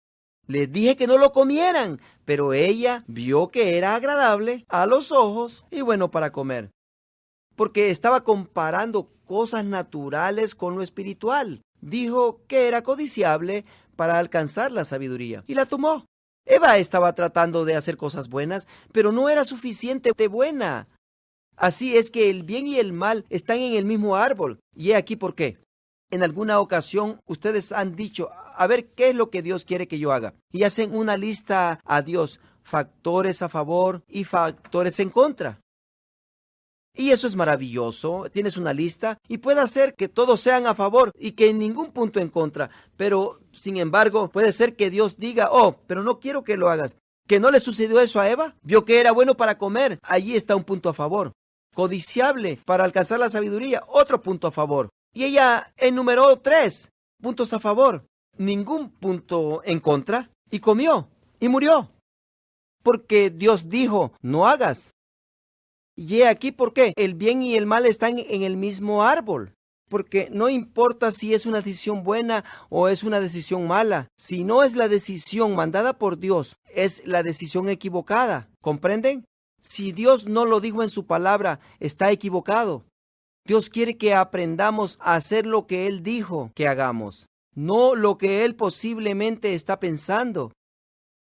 Les dije que no lo comieran, pero ella vio que era agradable a los ojos y bueno para comer. Porque estaba comparando cosas naturales con lo espiritual. Dijo que era codiciable para alcanzar la sabiduría y la tomó. Eva estaba tratando de hacer cosas buenas, pero no era suficientemente buena. Así es que el bien y el mal están en el mismo árbol. Y he aquí por qué. En alguna ocasión ustedes han dicho, a ver, ¿qué es lo que Dios quiere que yo haga? Y hacen una lista a Dios, factores a favor y factores en contra. Y eso es maravilloso, tienes una lista y puede hacer que todos sean a favor y que en ningún punto en contra. Pero, sin embargo, puede ser que Dios diga, oh, pero no quiero que lo hagas. ¿Que no le sucedió eso a Eva? Vio que era bueno para comer, allí está un punto a favor. Codiciable para alcanzar la sabiduría, otro punto a favor. Y ella enumeró 3 puntos a favor, ningún punto en contra, y comió y murió. Porque Dios dijo, no hagas. Y he aquí por qué. El bien y el mal están en el mismo árbol. Porque no importa si es una decisión buena o es una decisión mala. Si no es la decisión mandada por Dios, es la decisión equivocada. ¿Comprenden? Si Dios no lo dijo en su palabra, está equivocado. Dios quiere que aprendamos a hacer lo que Él dijo que hagamos, no lo que Él posiblemente está pensando.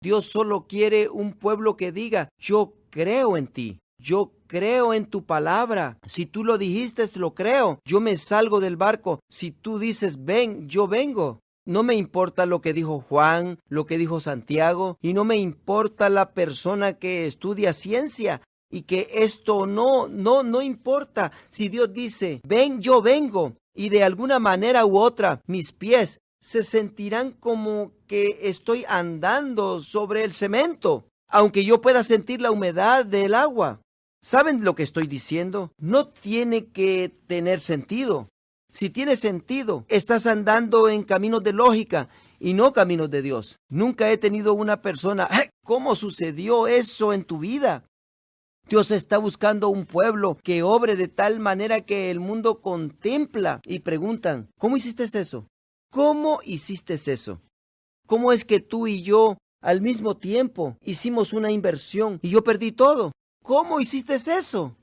Dios solo quiere un pueblo que diga, yo creo en ti. Yo creo en tu palabra. Si tú lo dijiste, lo creo. Yo me salgo del barco. Si tú dices, ven, yo vengo. No me importa lo que dijo Juan, lo que dijo Santiago, y no me importa la persona que estudia ciencia, y que esto no importa. Si Dios dice, ven, yo vengo, y de alguna manera u otra, mis pies se sentirán como que estoy andando sobre el cemento, aunque yo pueda sentir la humedad del agua. ¿Saben lo que estoy diciendo? No tiene que tener sentido. Si tiene sentido, estás andando en caminos de lógica y no caminos de Dios. Nunca he tenido una persona, ¿cómo sucedió eso en tu vida? Dios está buscando un pueblo que obre de tal manera que el mundo contempla y preguntan, ¿cómo hiciste eso? ¿Cómo hiciste eso? ¿Cómo es que tú y yo al mismo tiempo hicimos una inversión y yo perdí todo? ¿Cómo hiciste eso?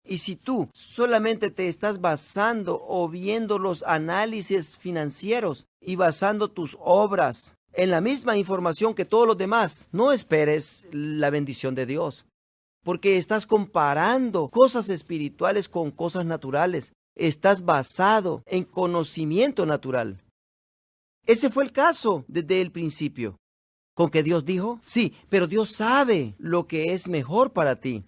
Y si tú solamente te estás basando o viendo los análisis financieros y basando tus obras en la misma información que todos los demás, no esperes la bendición de Dios, porque estás comparando cosas espirituales con cosas naturales. Estás basado en conocimiento natural. Ese fue el caso desde el principio. ¿Con que Dios dijo? Sí, pero Dios sabe lo que es mejor para ti.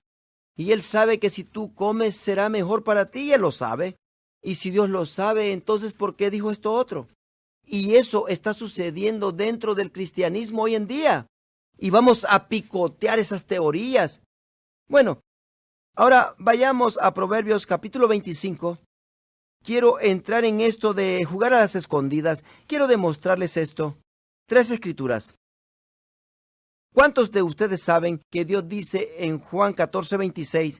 Y Él sabe que si tú comes será mejor para ti, y Él lo sabe. Y si Dios lo sabe, entonces ¿por qué dijo esto otro? Y eso está sucediendo dentro del cristianismo hoy en día. Y vamos a picotear esas teorías. Bueno, ahora vayamos a Proverbios capítulo 25. Quiero entrar en esto de jugar a las escondidas. Quiero demostrarles esto. 3 escrituras. ¿Cuántos de ustedes saben que Dios dice en Juan 14:26?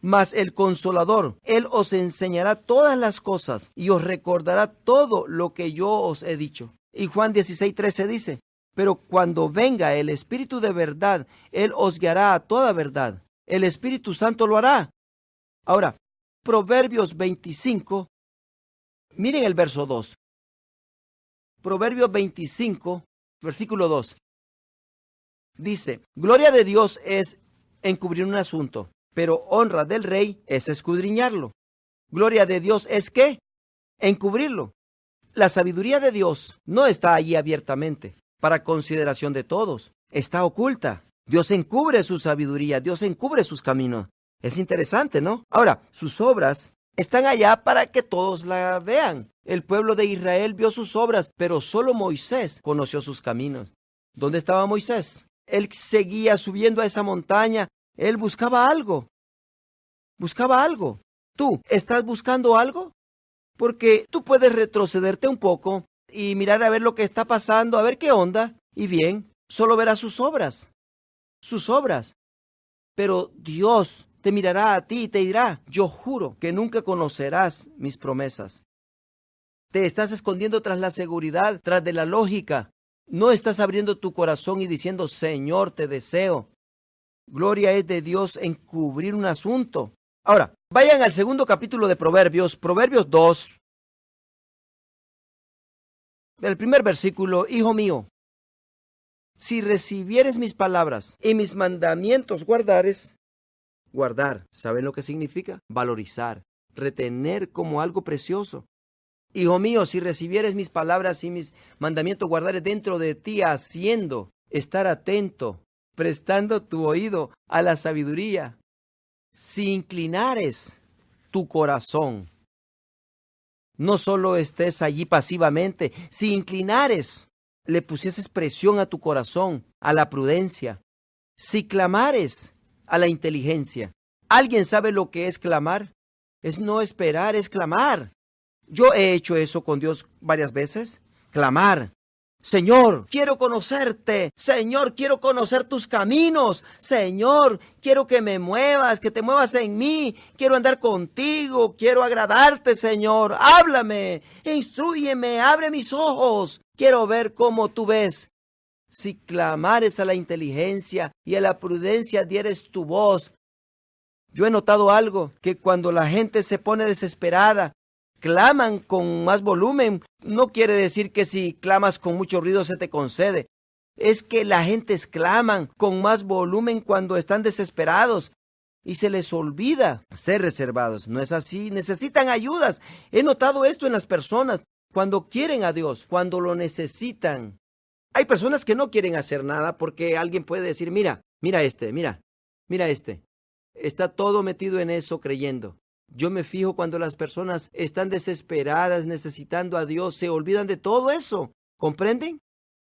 Mas el Consolador, Él os enseñará todas las cosas y os recordará todo lo que yo os he dicho. Y Juan 16:13 dice, pero cuando venga el Espíritu de verdad, Él os guiará a toda verdad. El Espíritu Santo lo hará. Ahora, Proverbios 25, miren el verso 2. Proverbios 25, versículo 2. Dice, gloria de Dios es encubrir un asunto, pero honra del rey es escudriñarlo. Gloria de Dios es ¿qué? Encubrirlo. La sabiduría de Dios no está allí abiertamente, para consideración de todos. Está oculta. Dios encubre su sabiduría, Dios encubre sus caminos. Es interesante, ¿no? Ahora, sus obras están allá para que todos la vean. El pueblo de Israel vio sus obras, pero solo Moisés conoció sus caminos. ¿Dónde estaba Moisés? Él seguía subiendo a esa montaña. Él buscaba algo. Buscaba algo. ¿Tú estás buscando algo? Porque tú puedes retrocederte un poco y mirar a ver lo que está pasando, a ver qué onda. Y bien, solo verás sus obras. Sus obras. Pero Dios te mirará a ti y te dirá, yo juro que nunca conocerás mis promesas. Te estás escondiendo tras la seguridad, tras de la lógica. No estás abriendo tu corazón y diciendo, Señor, te deseo. Gloria es de Dios en cubrir un asunto. Ahora, vayan al segundo capítulo de Proverbios, Proverbios 2. El primer versículo, hijo mío, si recibieres mis palabras y mis mandamientos guardares. Guardar, ¿saben lo que significa? Valorizar, retener como algo precioso. Hijo mío, si recibieres mis palabras y mis mandamientos guardares dentro de ti, haciendo, estar atento, prestando tu oído a la sabiduría, si inclinares tu corazón, no solo estés allí pasivamente, si inclinares, le pusieses presión a tu corazón, a la prudencia, si clamares a la inteligencia. ¿Alguien sabe lo que es clamar? Es no esperar, es clamar. Yo he hecho eso con Dios varias veces. Clamar. Señor, quiero conocerte. Señor, quiero conocer tus caminos. Señor, quiero que me muevas, que te muevas en mí. Quiero andar contigo. Quiero agradarte, Señor. Háblame, instrúyeme, abre mis ojos. Quiero ver cómo tú ves. Si clamares a la inteligencia y a la prudencia dieres tu voz. Yo he notado algo, que cuando la gente se pone desesperada, claman con más volumen. No quiere decir que si clamas con mucho ruido se te concede. Es que la gente claman con más volumen cuando están desesperados y se les olvida ser reservados. No es así, necesitan ayudas. He notado esto en las personas cuando quieren a Dios, cuando lo necesitan. Hay personas que no quieren hacer nada porque alguien puede decir, mira este. Está todo metido en eso creyendo. Yo me fijo cuando las personas están desesperadas necesitando a Dios, se olvidan de todo eso. ¿Comprenden?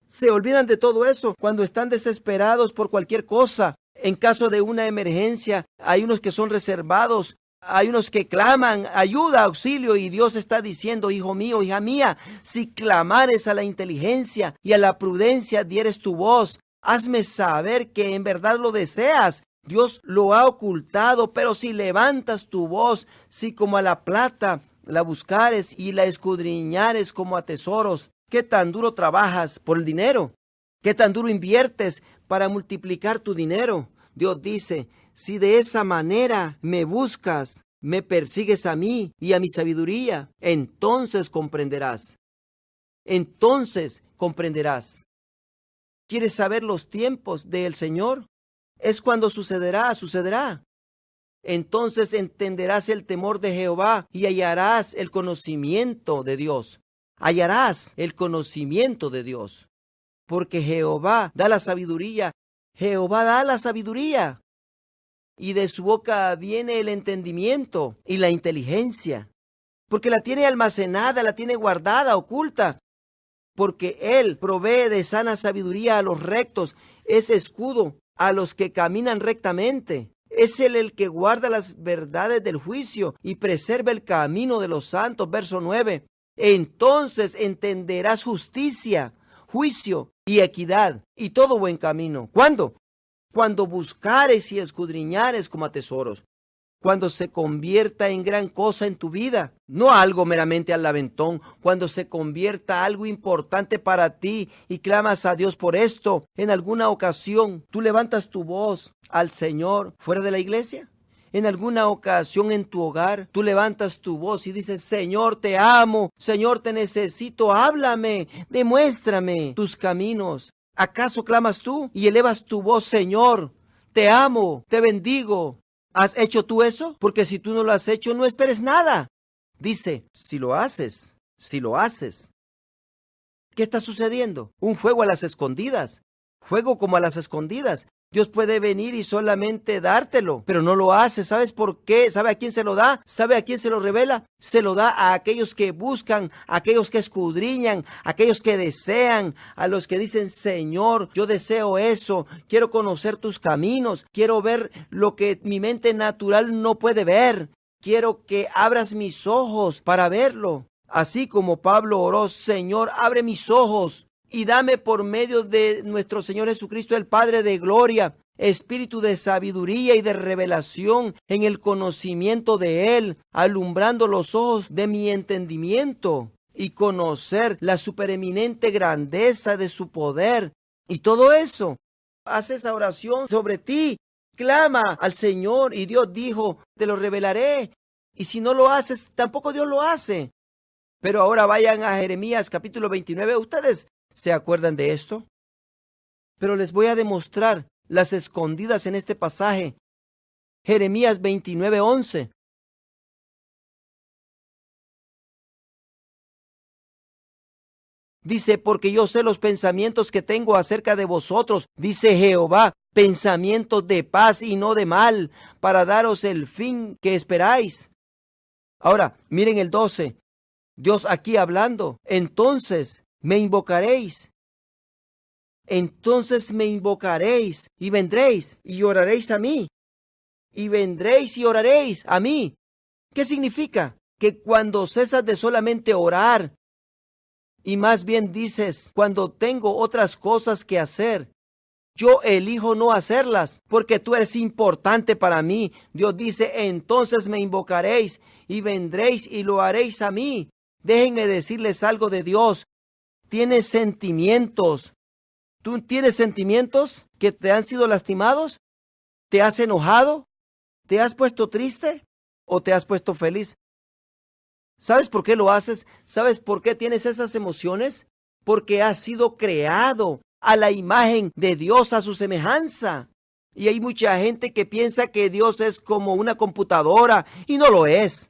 Se olvidan de todo eso cuando están desesperados por cualquier cosa. En caso de una emergencia, hay unos que son reservados, hay unos que claman ayuda, auxilio, y Dios está diciendo, hijo mío, hija mía, si clamares a la inteligencia y a la prudencia dieres tu voz, hazme saber que en verdad lo deseas. Dios lo ha ocultado, pero si levantas tu voz, si como a la plata la buscares y la escudriñares como a tesoros, ¿qué tan duro trabajas por el dinero? ¿Qué tan duro inviertes para multiplicar tu dinero? Dios dice, si de esa manera me buscas, me persigues a mí y a mi sabiduría, entonces comprenderás. Entonces comprenderás. ¿Quieres saber los tiempos del Señor? Es cuando sucederá. Entonces entenderás el temor de Jehová y hallarás el conocimiento de Dios. Hallarás el conocimiento de Dios. Porque Jehová da la sabiduría. Jehová da la sabiduría. Y de su boca viene el entendimiento y la inteligencia. Porque la tiene almacenada, la tiene guardada, oculta. Porque Él provee de sana sabiduría a los rectos. Es escudo a los que caminan rectamente. Es Él el que guarda las verdades del juicio y preserva el camino de los santos. Verso 9. Entonces entenderás justicia, juicio y equidad y todo buen camino. ¿Cuándo? Cuando buscares y escudriñares como a tesoros. Cuando se convierta en gran cosa en tu vida, no algo meramente al aventón, cuando se convierta algo importante para ti y clamas a Dios por esto. En alguna ocasión, tú levantas tu voz al Señor fuera de la iglesia. En alguna ocasión en tu hogar, tú levantas tu voz y dices, Señor, te amo, Señor, te necesito, háblame, demuéstrame tus caminos. ¿Acaso clamas tú y elevas tu voz, Señor, te amo, te bendigo? ¿Has hecho tú eso? Porque si tú no lo has hecho, no esperes nada. Dice, si lo haces. ¿Qué está sucediendo? Un fuego a las escondidas. Fuego como a las escondidas. Dios puede venir y solamente dártelo, pero no lo hace. ¿Sabes por qué? ¿Sabe a quién se lo da? ¿Sabe a quién se lo revela? Se lo da a aquellos que buscan, a aquellos que escudriñan, a aquellos que desean, a los que dicen, Señor, yo deseo eso, quiero conocer tus caminos, quiero ver lo que mi mente natural no puede ver. Quiero que abras mis ojos para verlo. Así como Pablo oró, Señor, abre mis ojos y dame por medio de nuestro Señor Jesucristo, el Padre de gloria, espíritu de sabiduría y de revelación en el conocimiento de Él, alumbrando los ojos de mi entendimiento y conocer la supereminente grandeza de su poder. Y todo eso, haz esa oración sobre ti, clama al Señor y Dios dijo, te lo revelaré. Y si no lo haces, tampoco Dios lo hace. Pero ahora vayan a Jeremías capítulo 29. ¿Ustedes se acuerdan de esto? Pero les voy a demostrar las escondidas en este pasaje. Jeremías 29:11. Dice, porque yo sé los pensamientos que tengo acerca de vosotros, dice Jehová, pensamientos de paz y no de mal, para daros el fin que esperáis. Ahora, miren el 12. Dios aquí hablando. Entonces me invocaréis. Entonces me invocaréis y vendréis y oraréis a mí. Y vendréis y oraréis a mí. ¿Qué significa? Que cuando cesas de solamente orar, y más bien dices, cuando tengo otras cosas que hacer, yo elijo no hacerlas, porque tú eres importante para mí. Dios dice, entonces me invocaréis y vendréis y lo haréis a mí. Déjenme decirles algo de Dios. Tienes sentimientos. ¿Tú tienes sentimientos que te han sido lastimados? ¿Te has enojado? ¿Te has puesto triste? ¿O te has puesto feliz? ¿Sabes por qué lo haces? ¿Sabes por qué tienes esas emociones? Porque has sido creado a la imagen de Dios, a su semejanza. Y hay mucha gente que piensa que Dios es como una computadora y no lo es.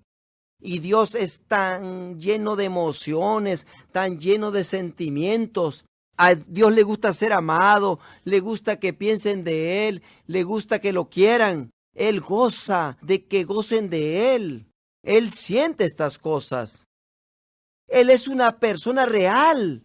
Y Dios es tan lleno de emociones, tan lleno de sentimientos. A Dios le gusta ser amado, le gusta que piensen de Él, le gusta que lo quieran. Él goza de que gocen de Él. Él siente estas cosas. Él es una persona real.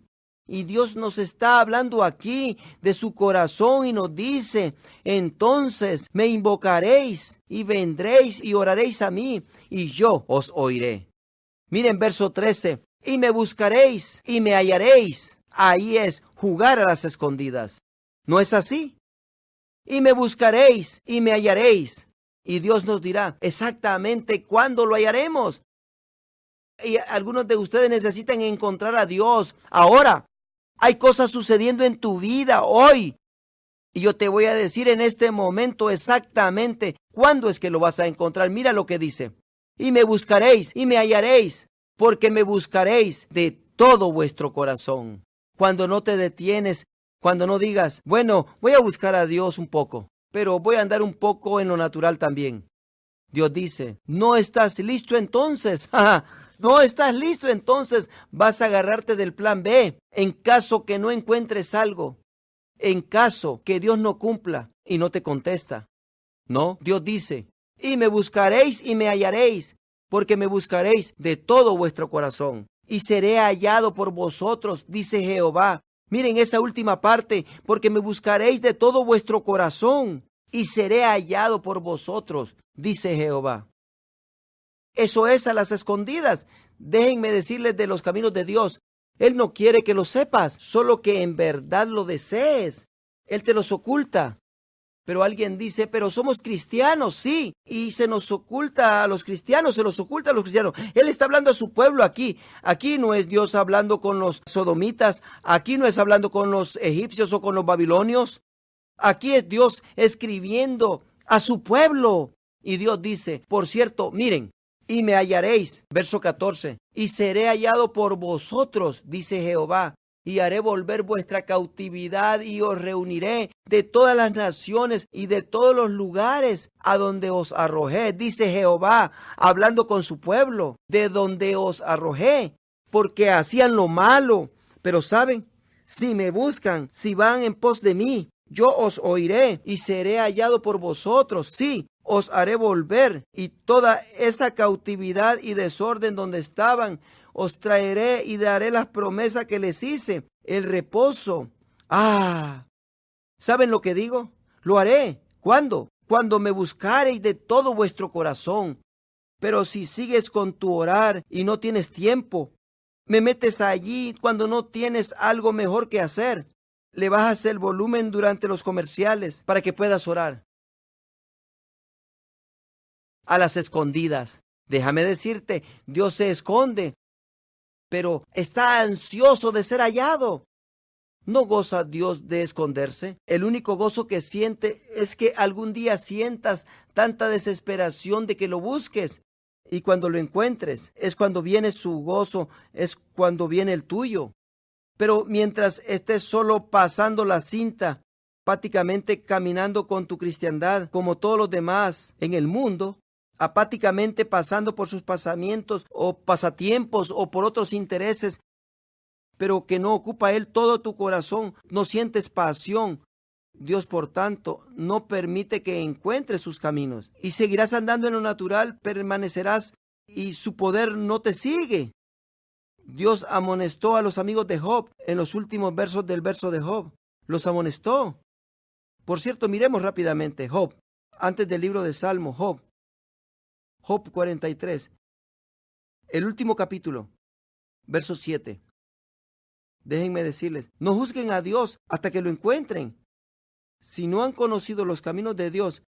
Y Dios nos está hablando aquí de su corazón y nos dice, entonces me invocaréis y vendréis y oraréis a mí y yo os oiré. Miren verso 13, y me buscaréis y me hallaréis. Ahí es jugar a las escondidas. ¿No es así? Y me buscaréis y me hallaréis. Y Dios nos dirá exactamente cuándo lo hallaremos. Y algunos de ustedes necesitan encontrar a Dios ahora. Hay cosas sucediendo en tu vida hoy. Y yo te voy a decir en este momento exactamente cuándo es que lo vas a encontrar. Mira lo que dice. Y me buscaréis y me hallaréis, porque me buscaréis de todo vuestro corazón. Cuando no te detienes, cuando no digas, bueno, voy a buscar a Dios un poco, pero voy a andar un poco en lo natural también. Dios dice, no estás listo entonces. No estás listo entonces. Vas a agarrarte del plan B en caso que no encuentres algo. En caso que Dios no cumpla y no te contesta. No, Dios dice, y me buscaréis y me hallaréis, porque me buscaréis de todo vuestro corazón. Y seré hallado por vosotros, dice Jehová. Miren esa última parte, porque me buscaréis de todo vuestro corazón y seré hallado por vosotros, dice Jehová. Eso es a las escondidas. Déjenme decirles de los caminos de Dios. Él no quiere que lo sepas, solo que en verdad lo desees. Él te los oculta. Pero alguien dice, pero somos cristianos, sí, y se nos oculta a los cristianos, se los oculta a los cristianos. Él está hablando a su pueblo aquí. Aquí no es Dios hablando con los sodomitas, aquí no es hablando con los egipcios o con los babilonios. Aquí es Dios escribiendo a su pueblo. Y Dios dice, por cierto, miren, y me hallaréis, verso 14, y seré hallado por vosotros, dice Jehová. Y haré volver vuestra cautividad y os reuniré de todas las naciones y de todos los lugares a donde os arrojé, dice Jehová, hablando con su pueblo, de donde os arrojé, porque hacían lo malo. Pero saben, si me buscan, si van en pos de mí, yo os oiré y seré hallado por vosotros. Sí, os haré volver y toda esa cautividad y desorden donde estaban, os traeré y daré las promesas que les hice, el reposo. ¿Saben lo que digo? Lo haré. ¿Cuándo? Cuando me buscareis de todo vuestro corazón. Pero si sigues con tu orar y no tienes tiempo, me metes allí cuando no tienes algo mejor que hacer, le bajas el volumen durante los comerciales para que puedas orar. A las escondidas. Déjame decirte, Dios se esconde, pero está ansioso de ser hallado. ¿No goza Dios de esconderse? El único gozo que siente es que algún día sientas tanta desesperación de que lo busques. Y cuando lo encuentres, es cuando viene su gozo, es cuando viene el tuyo. Pero mientras estés solo pasando la cinta apáticamente caminando con tu cristiandad como todos los demás en el mundo, apáticamente pasando por sus pasamientos o pasatiempos o por otros intereses, pero que no ocupa Él todo tu corazón, no sientes pasión. Dios, por tanto, no permite que encuentres sus caminos y seguirás andando en lo natural, permanecerás y su poder no te sigue. Dios amonestó a los amigos de Job en los últimos versos del verso de Job. Los amonestó. Por cierto, miremos rápidamente Job, antes del libro de Salmo, Job 43, el último capítulo, verso 7. Déjenme decirles, no juzguen a Dios hasta que lo encuentren. Si no han conocido los caminos de Dios,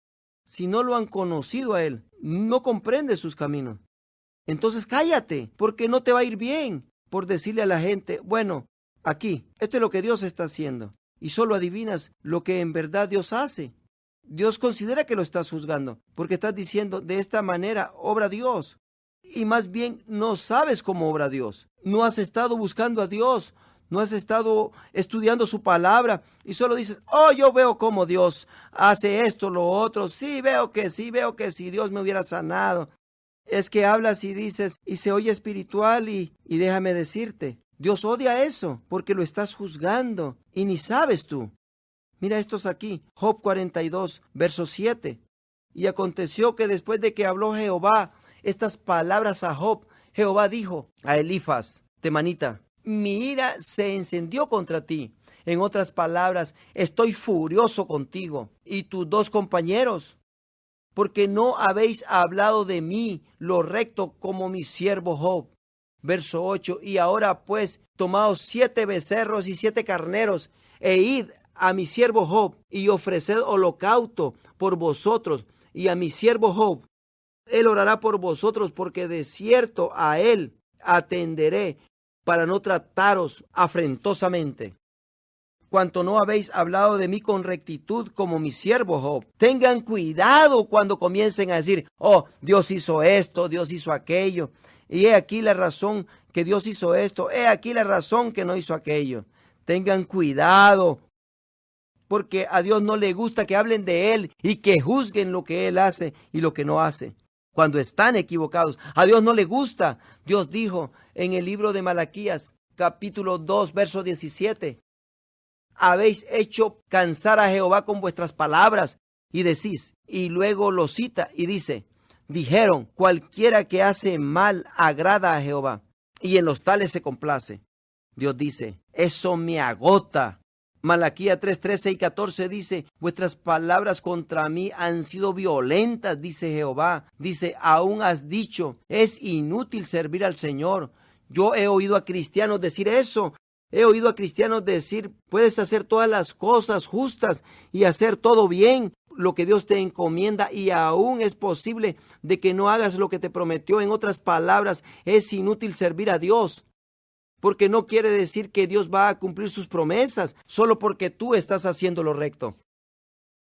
si no lo han conocido a Él, no comprende sus caminos. Entonces cállate, porque no te va a ir bien por decirle a la gente, bueno, aquí, esto es lo que Dios está haciendo. Y solo adivinas lo que en verdad Dios hace. Dios considera que lo estás juzgando, porque estás diciendo, de esta manera obra Dios. Y más bien no sabes cómo obra Dios. No has estado buscando a Dios. No has estado estudiando su palabra y solo dices, oh, yo veo cómo Dios hace esto, lo otro. Sí, veo que si Dios me hubiera sanado. Es que hablas y dices, y se oye espiritual y déjame decirte, Dios odia eso porque lo estás juzgando y ni sabes tú. Mira estos aquí, Job 42, verso 7. Y aconteció que después de que habló Jehová estas palabras a Job, Jehová dijo a Elifaz, temanita, mi ira se encendió contra ti. En otras palabras, estoy furioso contigo y tus dos compañeros, porque no habéis hablado de mí lo recto como mi siervo Job. Verso 8, y ahora pues, tomaos 7 becerros y 7 carneros, e id a mi siervo Job, y ofreced holocausto por vosotros, y a mi siervo Job. Él orará por vosotros, porque de cierto a él atenderé, para no trataros afrentosamente. Cuanto no habéis hablado de mí con rectitud como mi siervo Job. Tengan cuidado cuando comiencen a decir, oh, Dios hizo esto, Dios hizo aquello. Y he aquí la razón que Dios hizo esto, he aquí la razón que no hizo aquello. Tengan cuidado, porque a Dios no le gusta que hablen de Él y que juzguen lo que Él hace y lo que no hace, cuando están equivocados. A Dios no le gusta. Dios dijo en el libro de Malaquías, capítulo 2, verso 17, habéis hecho cansar a Jehová con vuestras palabras, y decís, y luego lo cita y dice, dijeron, cualquiera que hace mal agrada a Jehová, y en los tales se complace. Dios dice, eso me agota. Malaquías 3, 13 y 14 dice, vuestras palabras contra mí han sido violentas, dice Jehová. Dice, aún has dicho, es inútil servir al Señor. Yo he oído a cristianos decir eso. He oído a cristianos decir, puedes hacer todas las cosas justas y hacer todo bien, lo que Dios te encomienda, y aún es posible de que no hagas lo que te prometió. En otras palabras, es inútil servir a Dios. Porque no quiere decir que Dios va a cumplir sus promesas solo porque tú estás haciendo lo recto.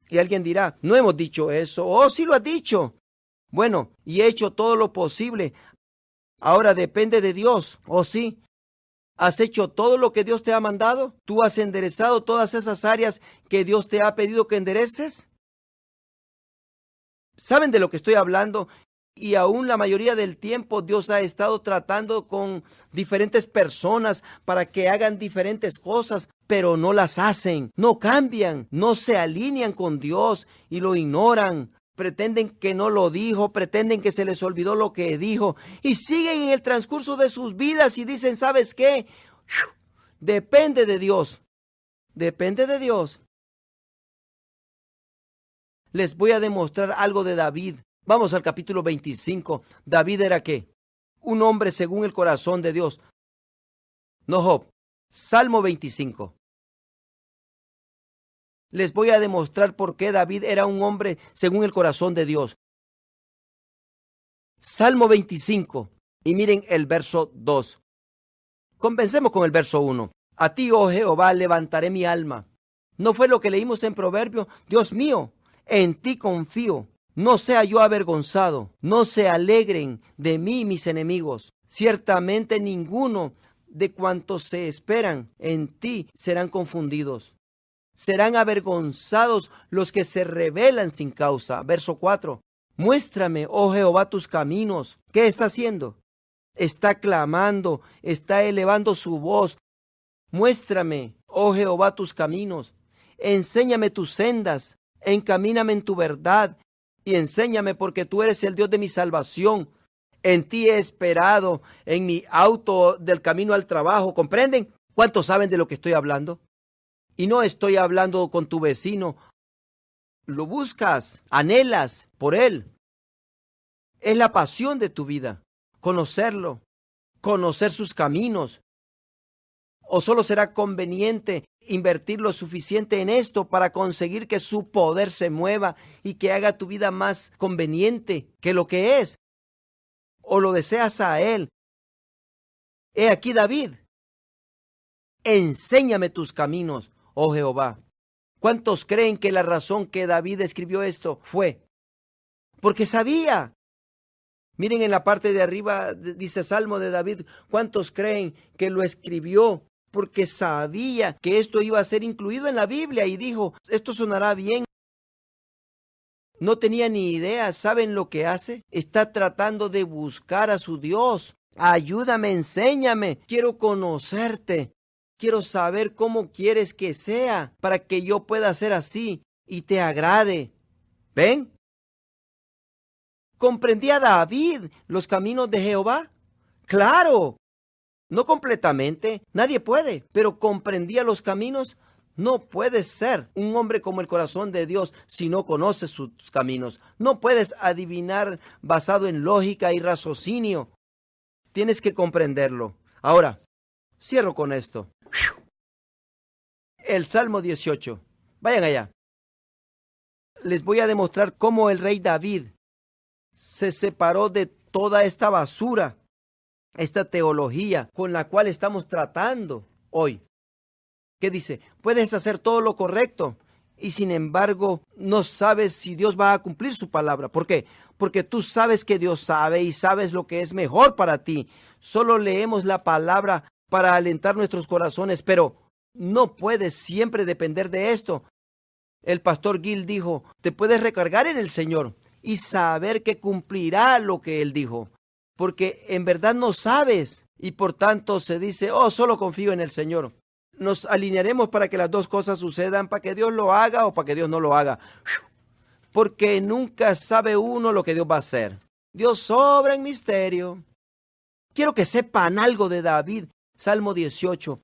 Y alguien dirá, no hemos dicho eso. Oh, sí lo has dicho. Bueno, y he hecho todo lo posible. Ahora depende de Dios. Oh, sí. ¿Has hecho todo lo que Dios te ha mandado? ¿Tú has enderezado todas esas áreas que Dios te ha pedido que endereces? ¿Saben de lo que estoy hablando? Y aún la mayoría del tiempo Dios ha estado tratando con diferentes personas para que hagan diferentes cosas, pero no las hacen, no cambian, no se alinean con Dios y lo ignoran. Pretenden que no lo dijo, pretenden que se les olvidó lo que dijo y siguen en el transcurso de sus vidas y dicen, ¿sabes qué? Depende de Dios, depende de Dios. Les voy a demostrar algo de David. Vamos al capítulo 25. David era ¿qué? Un hombre según el corazón de Dios. No Job. Salmo 25. Les voy a demostrar por qué David era un hombre según el corazón de Dios. Salmo 25. Y miren el verso 2. Comencemos con el verso 1. A ti, oh Jehová, levantaré mi alma. ¿No fue lo que leímos en Proverbio? Dios mío, en ti confío. No sea yo avergonzado, no se alegren de mí mis enemigos. Ciertamente ninguno de cuantos se esperan en ti serán confundidos. Serán avergonzados los que se rebelan sin causa. Verso 4. Muéstrame, oh Jehová, tus caminos. ¿Qué está haciendo? Está clamando, está elevando su voz. Muéstrame, oh Jehová, tus caminos. Enséñame tus sendas. Encamíname en tu verdad y enséñame, porque tú eres el Dios de mi salvación. En ti he esperado, en mi auto del camino al trabajo. ¿Comprenden? ¿Cuántos saben de lo que estoy hablando? Y no estoy hablando con tu vecino. Lo buscas, anhelas por él. Es la pasión de tu vida, conocerlo, conocer sus caminos. ¿O solo será conveniente invertir lo suficiente en esto para conseguir que su poder se mueva y que haga tu vida más conveniente que lo que es? ¿O lo deseas a él? He aquí David. Enséñame tus caminos, oh Jehová. ¿Cuántos creen que la razón que David escribió esto fue porque sabía? Miren en la parte de arriba, dice Salmo de David. ¿Cuántos creen que lo escribió porque sabía que esto iba a ser incluido en la Biblia y dijo, esto sonará bien? No tenía ni idea. ¿Saben lo que hace? Está tratando de buscar a su Dios. Ayúdame, enséñame. Quiero conocerte. Quiero saber cómo quieres que sea para que yo pueda ser así y te agrade. ¿Ven? ¿Comprendía David los caminos de Jehová? ¡Claro! No completamente, nadie puede, pero comprendía los caminos. No puedes ser un hombre como el corazón de Dios si no conoces sus caminos. No puedes adivinar basado en lógica y raciocinio. Tienes que comprenderlo. Ahora, cierro con esto. El Salmo 18. Vayan allá. Les voy a demostrar cómo el rey David se separó de toda esta basura, esta teología con la cual estamos tratando hoy. ¿Qué dice? Puedes hacer todo lo correcto y sin embargo no sabes si Dios va a cumplir su palabra. ¿Por qué? Porque tú sabes que Dios sabe y sabes lo que es mejor para ti. Solo leemos la palabra para alentar nuestros corazones, pero no puedes siempre depender de esto. El pastor Gil dijo, te puedes recargar en el Señor y saber que cumplirá lo que Él dijo, porque en verdad no sabes y por tanto se dice, solo confío en el Señor. Nos alinearemos para que las dos cosas sucedan, para que Dios lo haga o para que Dios no lo haga, porque nunca sabe uno lo que Dios va a hacer. Dios obra en misterio. Quiero que sepan algo de David. Salmo 18.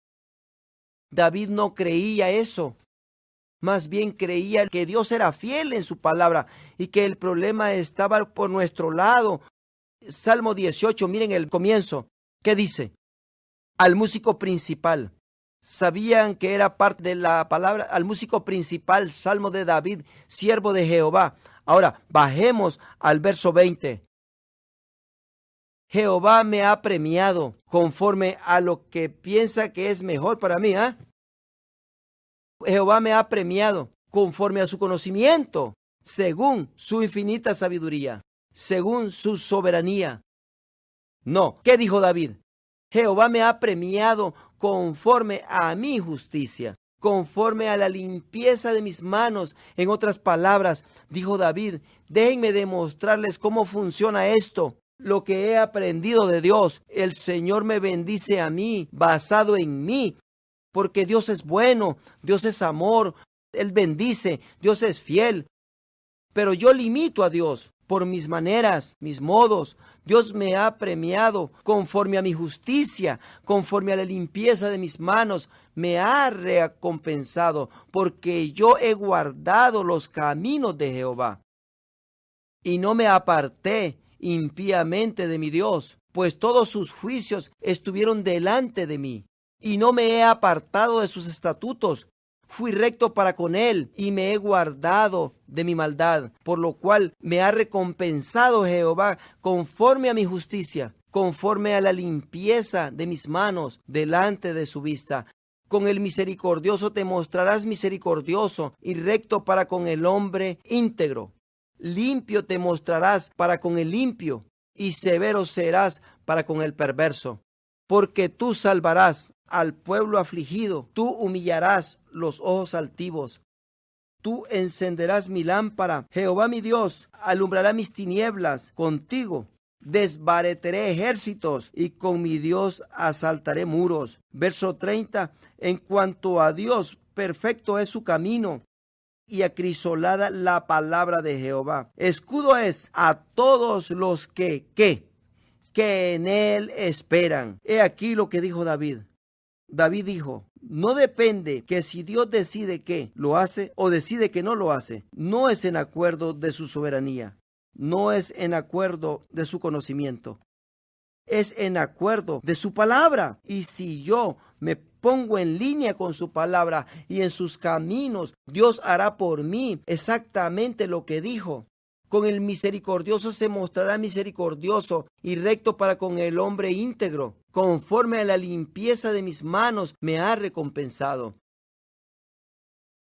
David no creía eso. Más bien creía que Dios era fiel en su palabra y que el problema estaba por nuestro lado. Salmo 18, miren el comienzo. ¿Qué dice? Al músico principal. ¿Sabían que era parte de la palabra? Al músico principal, Salmo de David, siervo de Jehová. Ahora, bajemos al verso 20. Jehová me ha premiado conforme a lo que piensa que es mejor para mí, Jehová me ha premiado conforme a su conocimiento, según su infinita sabiduría, según su soberanía. No, ¿qué dijo David? Jehová me ha premiado conforme a mi justicia, conforme a la limpieza de mis manos. En otras palabras, dijo David, déjenme demostrarles cómo funciona esto. Lo que he aprendido de Dios, el Señor me bendice a mí, basado en mí. Porque Dios es bueno, Dios es amor, Él bendice, Dios es fiel. Pero yo limito a Dios por mis maneras, mis modos. Dios me ha premiado conforme a mi justicia, conforme a la limpieza de mis manos. Me ha recompensado porque yo he guardado los caminos de Jehová. Y no me aparté impíamente de mi Dios, pues todos sus juicios estuvieron delante de mí. Y no me he apartado de sus estatutos. Fui recto para con él y me he guardado de mi maldad, por lo cual me ha recompensado Jehová conforme a mi justicia, conforme a la limpieza de mis manos delante de su vista. Con el misericordioso te mostrarás misericordioso y recto para con el hombre íntegro. Limpio te mostrarás para con el limpio y severo serás para con el perverso. Porque tú salvarás al pueblo afligido. Tú humillarás los ojos altivos. Tú encenderás mi lámpara. Jehová mi Dios alumbrará mis tinieblas. Contigo desbarataré ejércitos y con mi Dios asaltaré muros. Verso 30. En cuanto a Dios, perfecto es su camino y acrisolada la palabra de Jehová. Escudo es a todos los que en él esperan. He aquí lo que dijo David. David dijo, no depende que si Dios decide que lo hace o decide que no lo hace. No es en acuerdo de su soberanía. No es en acuerdo de su conocimiento. Es en acuerdo de su palabra. Y si yo me pongo en línea con su palabra y en sus caminos, Dios hará por mí exactamente lo que dijo. Con el misericordioso se mostrará misericordioso y recto para con el hombre íntegro. Conforme a la limpieza de mis manos me ha recompensado.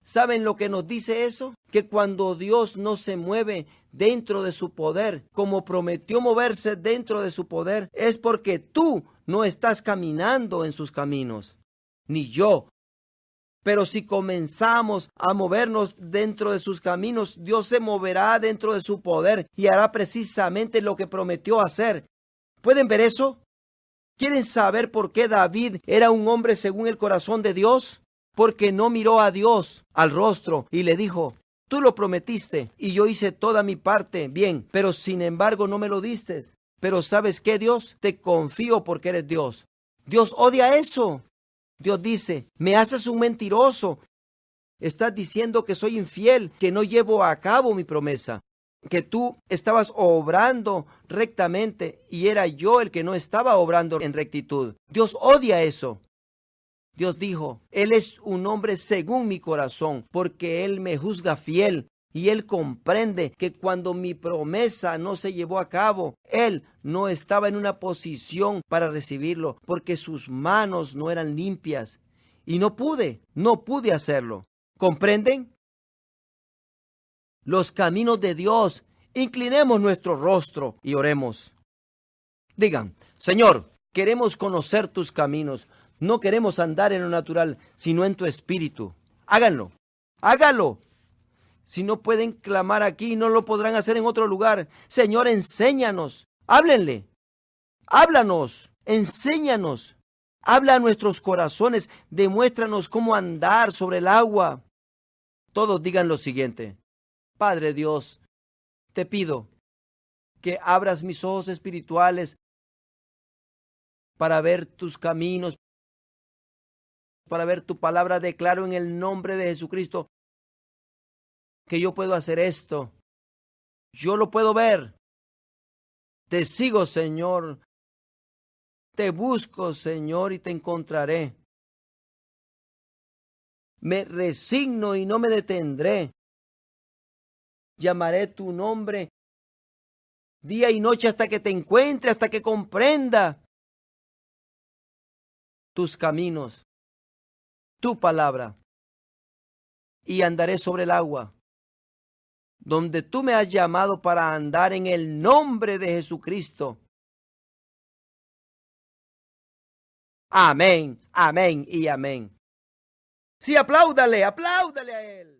¿Saben lo que nos dice eso? Que cuando Dios no se mueve dentro de su poder, como prometió moverse dentro de su poder, es porque tú no estás caminando en sus caminos, ni yo. Pero si comenzamos a movernos dentro de sus caminos, Dios se moverá dentro de su poder y hará precisamente lo que prometió hacer. ¿Pueden ver eso? ¿Quieren saber por qué David era un hombre según el corazón de Dios? Porque no miró a Dios al rostro y le dijo, tú lo prometiste y yo hice toda mi parte bien, pero sin embargo no me lo diste. Pero ¿sabes qué, Dios? Te confío porque eres Dios. Dios odia eso. Dios dice, me haces un mentiroso. Estás diciendo que soy infiel, que no llevo a cabo mi promesa, que tú estabas obrando rectamente y era yo el que no estaba obrando en rectitud. Dios odia eso. Dios dijo, Él es un hombre según mi corazón, porque Él me juzga fiel. Y Él comprende que cuando mi promesa no se llevó a cabo, Él no estaba en una posición para recibirlo, porque sus manos no eran limpias. Y no pude hacerlo. ¿Comprenden? Los caminos de Dios. Inclinemos nuestro rostro y oremos. Digan, Señor, queremos conocer tus caminos. No queremos andar en lo natural, sino en tu espíritu. Háganlo. Hágalo. Si no pueden clamar aquí, no lo podrán hacer en otro lugar. Señor, enséñanos. Háblenle. Háblanos. Enséñanos. Habla a nuestros corazones. Demuéstranos cómo andar sobre el agua. Todos digan lo siguiente. Padre Dios, te pido que abras mis ojos espirituales para ver tus caminos, para ver tu palabra. Declaro en el nombre de Jesucristo que yo puedo hacer esto. Yo lo puedo ver. Te sigo, Señor. Te busco, Señor, y te encontraré. Me resigno y no me detendré. Llamaré tu nombre día y noche hasta que te encuentre, hasta que comprenda tus caminos, tu palabra, y andaré sobre el agua, donde tú me has llamado para andar en el nombre de Jesucristo. Amén, amén y amén. Sí, apláudale a Él.